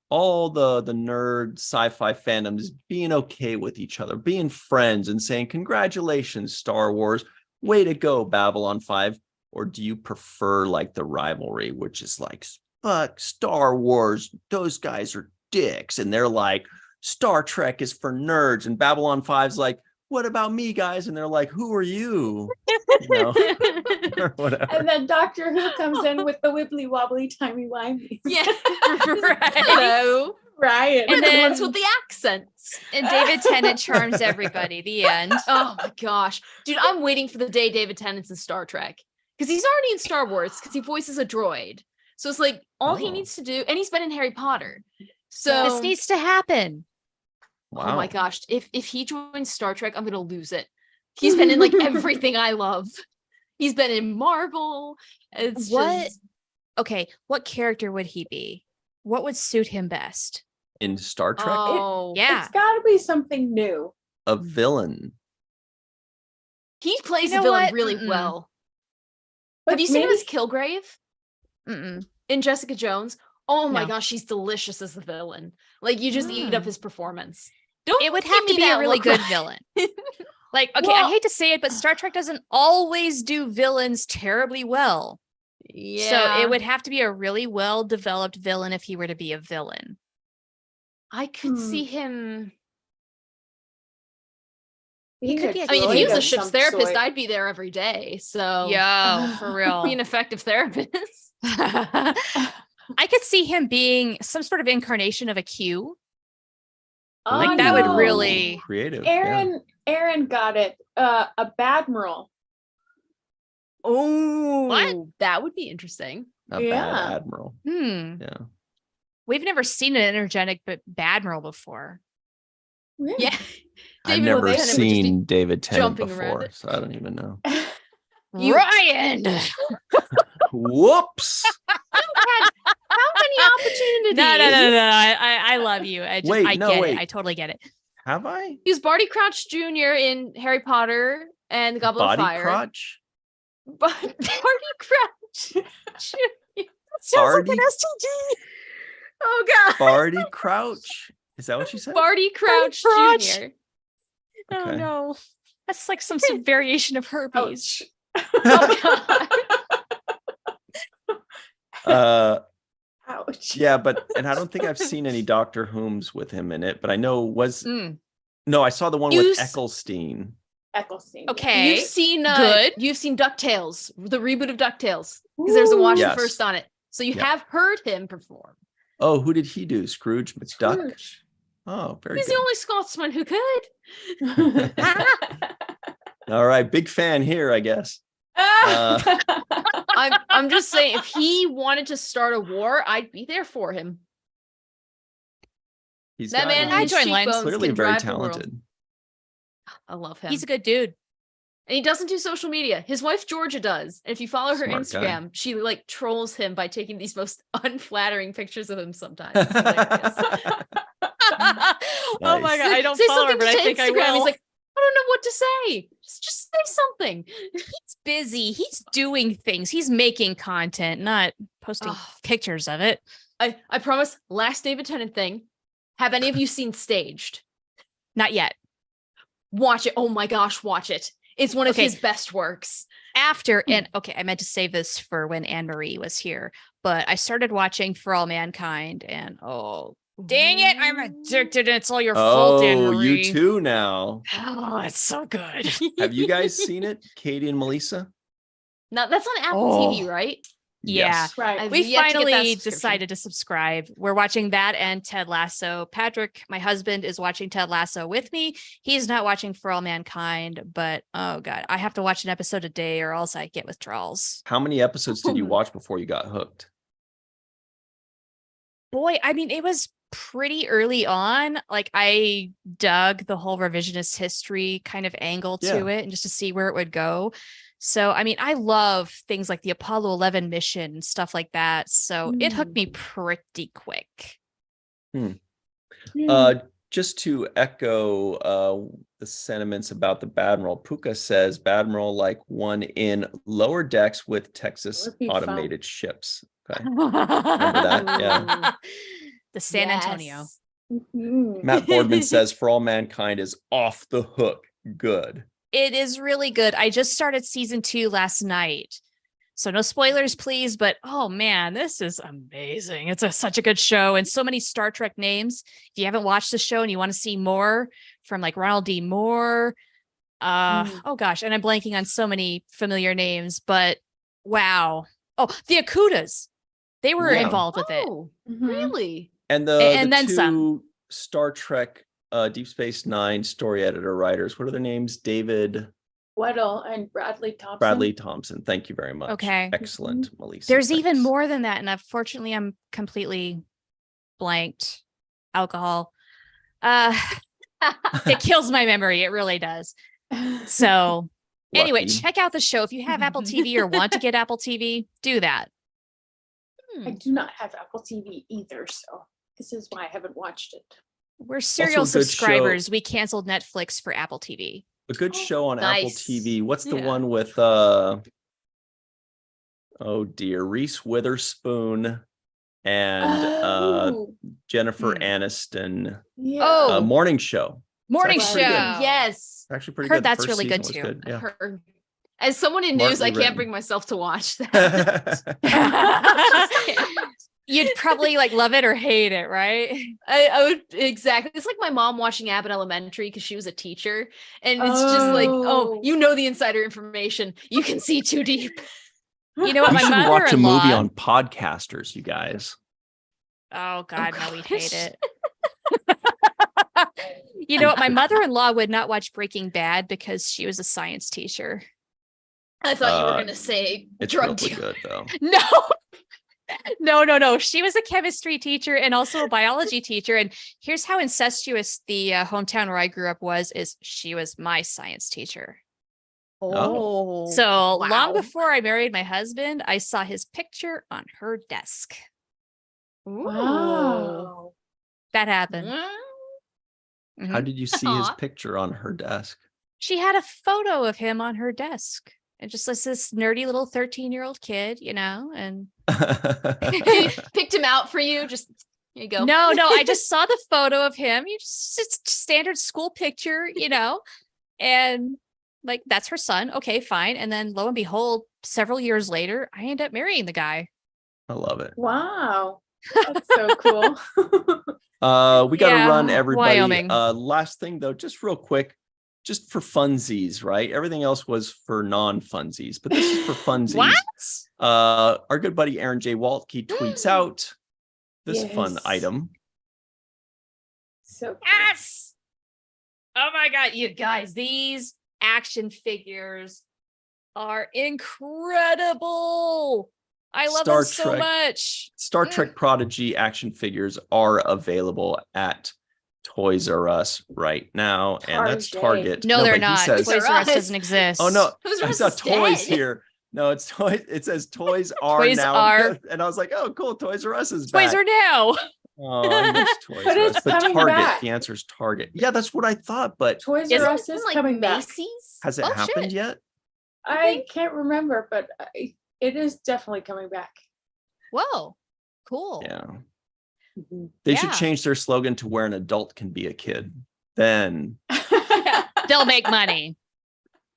all the nerd sci-fi fandoms being okay with each other, being friends and saying, congratulations, Star Wars, way to go, Babylon 5? Or do you prefer like the rivalry, which is like, fuck Star Wars, those guys are dicks. And they're like, Star Trek is for nerds. And Babylon 5's like, what about me, guys? And they're like, who are you? You know, or whatever. And then Doctor Who comes in with the wibbly wobbly timey wimey. Yeah. Right. Hello. Ryan. We're And the then- ones with the accents. And David Tennant charms everybody. The end. Oh my gosh. Dude, I'm waiting for the day David Tennant's in Star Trek. Because he's already in Star Wars because he voices a droid. So it's like all he Oh. needs to do, and he's been in Harry Potter. So This needs to happen. oh my gosh. If he joins Star Trek, I'm gonna lose it. He's been in like everything I love. He's been in Marvel. It's What? just Okay, what character would he be? What would suit him best? In Star Trek, oh Yeah. It's got to be something new. a villain. He plays You know the villain what? really Mm-mm. well. But Have you seen him maybe- as Kilgrave Mm-mm. in Jessica Jones? Oh my No. gosh, he's delicious as the villain. Like you just eat up Mm. his performance. Don't It would give have to me be a that really look, good Ryan. villain. Like, okay, Well- I hate to say it, but Star Trek doesn't always do villains terribly well. Yeah. So it would have to be a really well-developed villain if he were to be a villain. I could see him. Being could be a I mean, if he was droid a of ship's some therapist, sort. I'd be there every day. So Yo, for real. be an effective therapist. I could see him being some sort of incarnation of a Q. Oh, Like, that would no. really- creative. Aaron got it. A Badmiral. Oh, that would be interesting. A Yeah. bad admiral. Yeah. We've never seen an energetic but Badmiral before. Really? Yeah. I've David never Tennant would just be seen David Tennant jumping around before, it. so I don't even know. Ryan. Whoops. How many opportunities? No. I love you. I get it. I totally get it. Have I? He was Barty Crouch Jr. in Harry Potter and the Goblet of Fire. Crotch? Barty Crouch Jr. Sounds Barty? like an STD. Oh God. Barty Crouch? Is that what you said? Barty Crouch Crouch. Jr. Oh Okay. no. That's like some variation of herpes. Oh God. Ouch. Yeah, and I don't think I've seen any Doctor Who's with him in it, but I know no, I saw the one with Eccleston. Eccleston. Okay. You've seen Good. You've seen DuckTales, the reboot of DuckTales, because there's a watch Yes. first on it. So you have heard him perform. Oh, who did he do? Scrooge McDuck? Scrooge. Oh, very He's good. the only Scotsman who could. All right, big fan here, I guess. I'm just saying, if he wanted to start a war, I'd be there for him. He's That man, I his join lines. cheekbones clearly can very drive the world. talented. I love him. He's a good dude. And he doesn't do social media. His wife Georgia does. And if you follow her Smart Instagram, she like trolls him by taking these most unflattering pictures of him sometimes. It's hilarious. Oh my God. I don't Say follow her, something but I to think I Instagram. will. He's like, I don't know what to say. Just say something. He's busy. He's doing things. He's making content, not posting pictures of it. I promise, last David Tennant thing. Have any of you seen Staged? Not yet. Watch it. Oh my gosh, watch it. It's one of his best works. After, and okay, I meant to save this for when Anne-Marie was here, but I started watching For All Mankind, and dang it, I'm addicted. It's all your fault, Anne-Marie. You too now. Oh, it's so good. Have you guys seen it, Katie and Melissa? No, that's on Apple TV, right? Yeah. Yes. Right. I've We yet to get that finally subscription. decided to subscribe. We're watching that and Ted Lasso. Patrick, my husband, is watching Ted Lasso with me. He's not watching For All Mankind, but oh God, I have to watch an episode a day or else I get withdrawals. How many episodes did you watch before you got hooked? Boy, I mean, it was pretty early on. Like I dug the whole revisionist history kind of angle to it and just to see where it would go. So, I mean, I love things like the Apollo 11 mission and stuff like that. So it hooked me pretty quick. Just to echo the sentiments about the Badmiral, Puka says Badmiral like one in lower decks with Texas automated ships. Okay. Remember that? Yeah. The San Antonio. Matt Boardman says For All Mankind is off the hook. Good. It is really good. I just started season 2 last night. So no spoilers, please. But oh man, this is amazing. It's such a good show and so many Star Trek names. If you haven't watched the show and you want to see more from like Ronald D. Moore. Oh gosh. And I'm blanking on so many familiar names, but wow. Oh, the Akutas. They were involved with it. Really? And and the then two some. Star Trek Deep Space Nine story editor writers. What are their names? David Weddle and Bradley Thompson. Bradley Thompson. Thank you very much. Okay. Excellent, Melissa. There's Thanks. even more than that. And unfortunately, I'm completely blanked. Alcohol. It kills my memory. It really does. So anyway, Lucky. check out the show. If you have Apple TV or want to get Apple TV, do that. I do not have Apple TV either, so this is why I haven't watched it. We're serial Also a good subscribers. show. We canceled Netflix for Apple TV. A good show on Apple nice. TV. What's the Yeah. one with oh dear, Reese Witherspoon and Jennifer Aniston. Yeah. Morning Show. Morning actually show. pretty good. Yes. Actually pretty Heard good. The that's first really good season was too. Yeah. Her. As someone in news, I Smartly can't bring written. myself to watch that. You'd probably like love it or hate it, right? I would exactly. It's like my mom watching Abbott Elementary because she was a teacher, and it's just like, oh, you know the insider information. You can see too deep. You know what? We My should watch a mother-in-law. movie on Podcasters, you guys. Oh God, no, we hate gosh. it. You know what? My mother-in-law would not watch Breaking Bad because she was a science teacher. I thought you were going to say It's drug really dealer. good though. No. She was a chemistry teacher and also a biology teacher. And here's how incestuous the hometown where I grew up was: she was my science teacher. Oh, So long wow. before I married my husband, I saw his picture on her desk. Wow. That happened. How Mhm. did you see his Aw. picture on her desk? She had a photo of him on her desk. And just like this nerdy little 13-year-old kid, and Picked him out for you. Just here you go. no, I just saw the photo of him. It's standard school picture, and like that's her son. Okay, fine. And then lo and behold, several years later, I end up marrying the guy. I love it. Wow. That's so cool. We got to Yeah, run, everybody. Wyoming. Last thing though, just real quick, just for funsies, right? Everything else was for non-funsies, but this is for funsies. What? Our good buddy Aaron J. Waltke tweets out this fun Yes. item. So cool. Yes. Oh my God, you guys, these action figures are incredible. I love Star them so Trek. much. Star Trek Prodigy action figures are available at Toys R Us right now, and that's Target. Target. No, they're but he not. says, Toys R Us Us. doesn't exist. "Oh no, Toys R I Us saw is toys dead. here." No, it's toys. It says Toys R Toys now, R. and I was like, "Oh, cool, Toys R Us is Toys back." are now. Oh, I miss Toys But R it's Us. But coming Target, back. the answer is Target. Yeah, that's what I thought, but Toys Is R it? Us is Isn't, like, coming back. Macy's? has it Oh, happened shit. yet? I can't remember, but it is definitely coming back. Whoa. Cool. Yeah. They should Yeah. change their slogan to "Where an adult can be a kid." Then, They'll make money.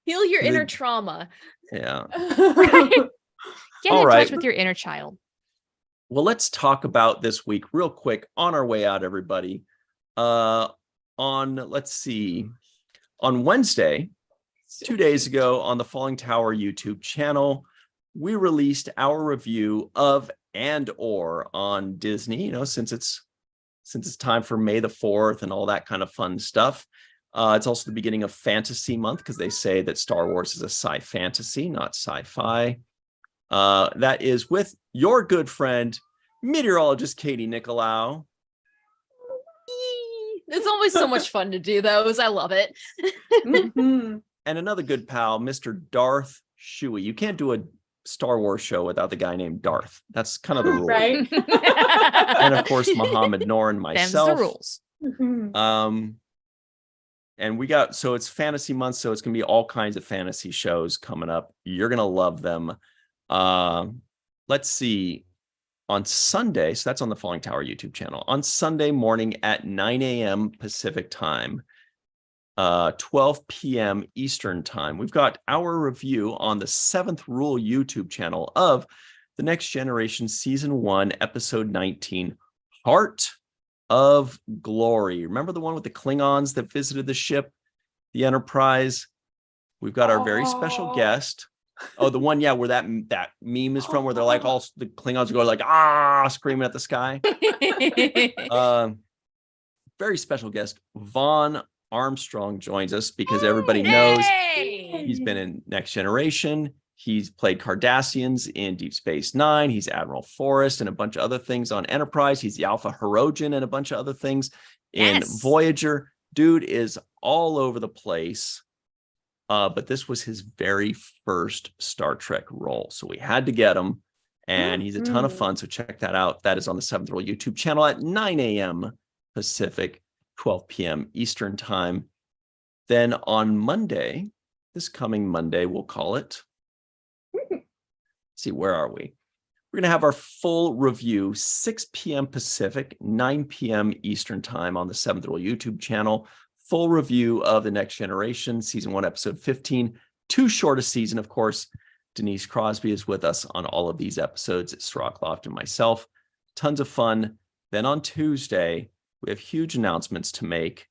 Heal your The- inner trauma. yeah. Get All in right. touch with your inner child. Well, let's talk about this week real quick on our way out, everybody. Let's see, on Wednesday, 2 days ago, on the Falling Tower YouTube channel, we released our review of And/Or on Disney. Since it's time for May the 4th and all that kind of fun stuff. It's also the beginning of Fantasy Month because they say that Star Wars is a sci-fantasy, not sci-fi. That is with your good friend, meteorologist Katie Nicolau. It's always so much fun to do those. I love it. Mhm. And another good pal, Mr. Darth Shuey. You can't do a Star Wars show without the guy named Darth. That's kind of the rule. Right? And of course, Muhammad Noor and Them's myself. the rules. Mhm. And so it's fantasy month, so it's gonna be all kinds of fantasy shows coming up. You're gonna love them. Let's see. On Sunday, so that's on the Falling Tower YouTube channel. On Sunday morning at 9 a.m. Pacific time, 12 p.m. Eastern time, we've got our review on the 7th Rule YouTube channel of The Next Generation Season 1, Episode 19, Heart of Glory. Remember the one with the Klingons that visited the ship, the Enterprise? We've got our very special Oh. guest. Oh, the one, yeah, where that meme is from, where they're like all the Klingons go like screaming at the sky. Very special guest Vaughn Armstrong joins us because everybody knows Hey! he's been in Next Generation. He's played Cardassians in Deep Space Nine. He's Admiral Forrest and a bunch of other things on Enterprise. He's the Alpha Herogen and a bunch of other things in Yes. Voyager. Dude is all over the place. But this was his very first Star Trek role. So we had to get him. And he's a ton of fun. So check that out. That is on the 7th Rule YouTube channel at 9 a.m. Pacific, 12 p.m. Eastern time. Then on Monday, this coming Monday, we'll call it. See, where are we? We're going to have our full review, 6 p.m. Pacific, 9 p.m. Eastern time on the 7th Rule YouTube channel. Full review of The Next Generation, Season 1, Episode 15. Too short a season, of course. Denise Crosby is with us on all of these episodes. It's Rockloft and myself. Tons of fun. Then on Tuesday, we have huge announcements to make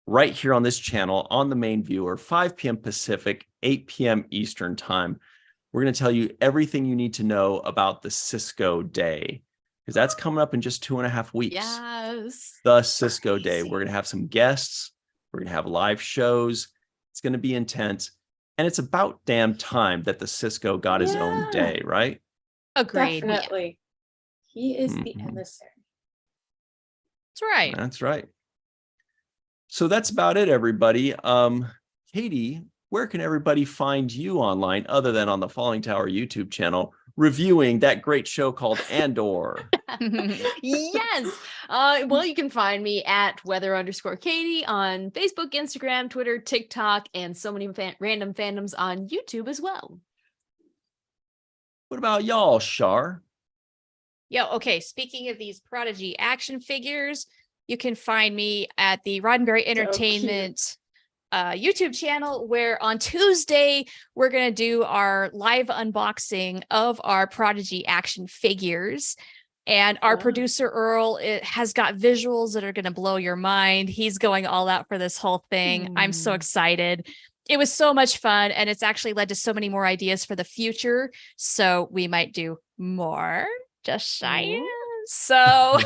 right here on this channel on the main viewer, 5 p.m. Pacific, 8 p.m. Eastern time. We're going to tell you everything you need to know about the Cisco Day, because that's coming up in just 2.5 weeks. Yes. The Cisco Day. We're going to have some guests. We're going to have live shows. It's going to be intense. And it's about damn time that the Cisco got his own day, right? Agreed. Definitely. He is the Mhm. emissary. That's right. That's right. So that's about it, everybody. Katie, where can everybody find you online other than on the Falling Tower YouTube channel, reviewing that great show called Andor? Yes. Well, you can find me at weather_Katie on Facebook, Instagram, Twitter, TikTok, and so many random fandoms on YouTube as well. What about y'all, Shar? Okay. Speaking of these Prodigy action figures, you can find me at the Roddenberry Entertainment YouTube channel, where on Tuesday we're going to do our live unboxing of our Prodigy action figures. And our producer Earl has got visuals that are going to blow your mind. He's going all out for this whole thing. I'm so excited. It was so much fun, and it's actually led to so many more ideas for the future. So we might do more. Just saying. So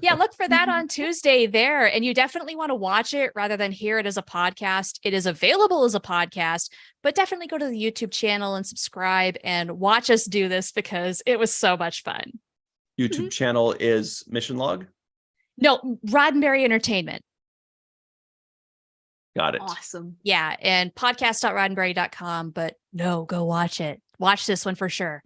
yeah, look for that on Tuesday there. And you definitely want to watch it rather than hear it as a podcast. It is available as a podcast, but definitely go to the YouTube channel and subscribe and watch us do this, because it was so much fun. YouTube channel is Mission Log? No, Roddenberry Entertainment. Got it. Awesome. Yeah, and podcast.roddenberry.com, but no, go watch it. Watch this one for sure.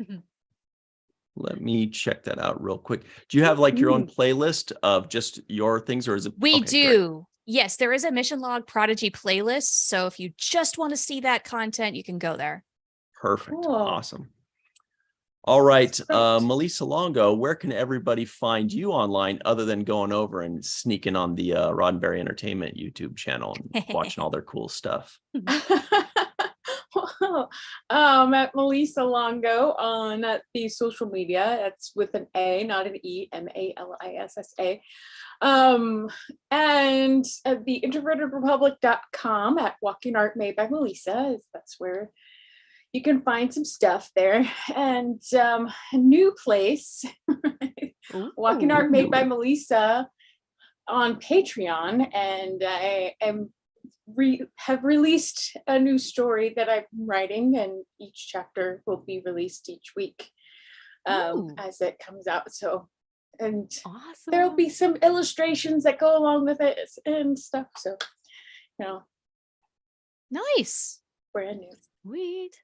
Let me check that out real quick. Do you have like your own playlist of just your things, or is it? We okay, do. great. Yes, there is a Mission Log Prodigy playlist. So if you just want to see that content, you can go there. Perfect. Cool. Awesome. All right. That's great. Melissa Longo, where can everybody find you online other than going over and sneaking on the Roddenberry Entertainment YouTube channel and watching all their cool stuff? At Melissa Longo on the social media. That's with an A, not an E, MALISSA. And at the introvertedrepublic.com at Walking Art Made by Melissa. That's where you can find some stuff there. And a new place, Walking Art Made by Melissa on Patreon. And I am have released a new story that I've been writing, and each chapter will be released each week as it comes out. So, and Awesome. there'll be some illustrations that go along with it and stuff. So, Nice. brand new. Sweet.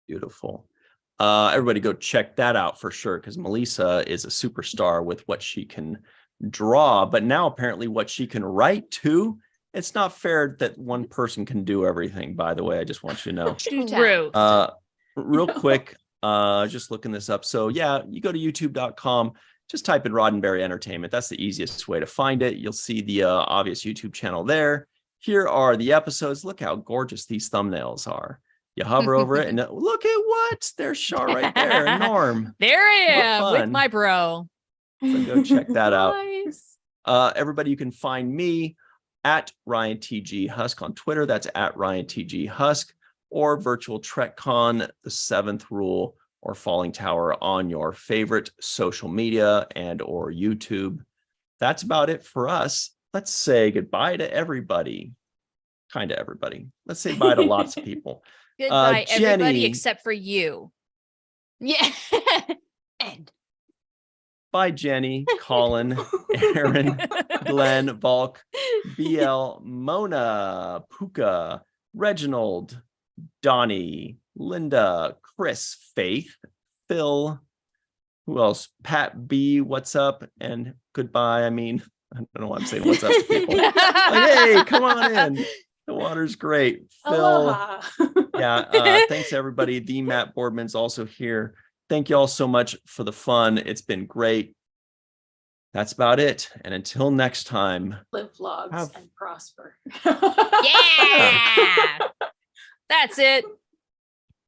Beautiful. Everybody go check that out for sure, because Melissa is a superstar with what she can draw, but now apparently what she can write too. It's not fair that one person can do everything, by the way. I just want you to know. True. Real quick, just looking this up. So yeah, you go to youtube.com, just type in Roddenberry Entertainment. That's the easiest way to find it. You'll see the obvious YouTube channel there. Here are the episodes. Look how gorgeous these thumbnails are. You hover over it and look at what? There's Shar right there, and Norm. There I What am with fun. my bro. So go check that out. Nice. Everybody, you can find me at Ryan TG Husk on Twitter. That's at Ryan TG Husk, or Virtual TrekCon, The Seventh Rule, or Falling Tower on your favorite social media and or YouTube. That's about it for us. Let's say goodbye to everybody. Kind of everybody. Let's say bye to lots of people. Goodbye, everybody Jenny. except for you. Yeah. End. Bye, Jenny, Colin, Aaron, Glenn, Volk, BL, Mona, Puka, Reginald, Donnie, Linda, Chris, Faith, Phil, who else? Pat B, what's up? And goodbye. I mean, I don't know why I'm saying what's up to people. Like, hey, come on in. The water's great. Phil. Aloha. Yeah. Thanks, everybody. The Matt Boardman's also here. Thank you all so much for the fun. It's been great. That's about it. And until next time. Live vlogs and prosper. Yeah. That's it.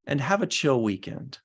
And have a chill weekend.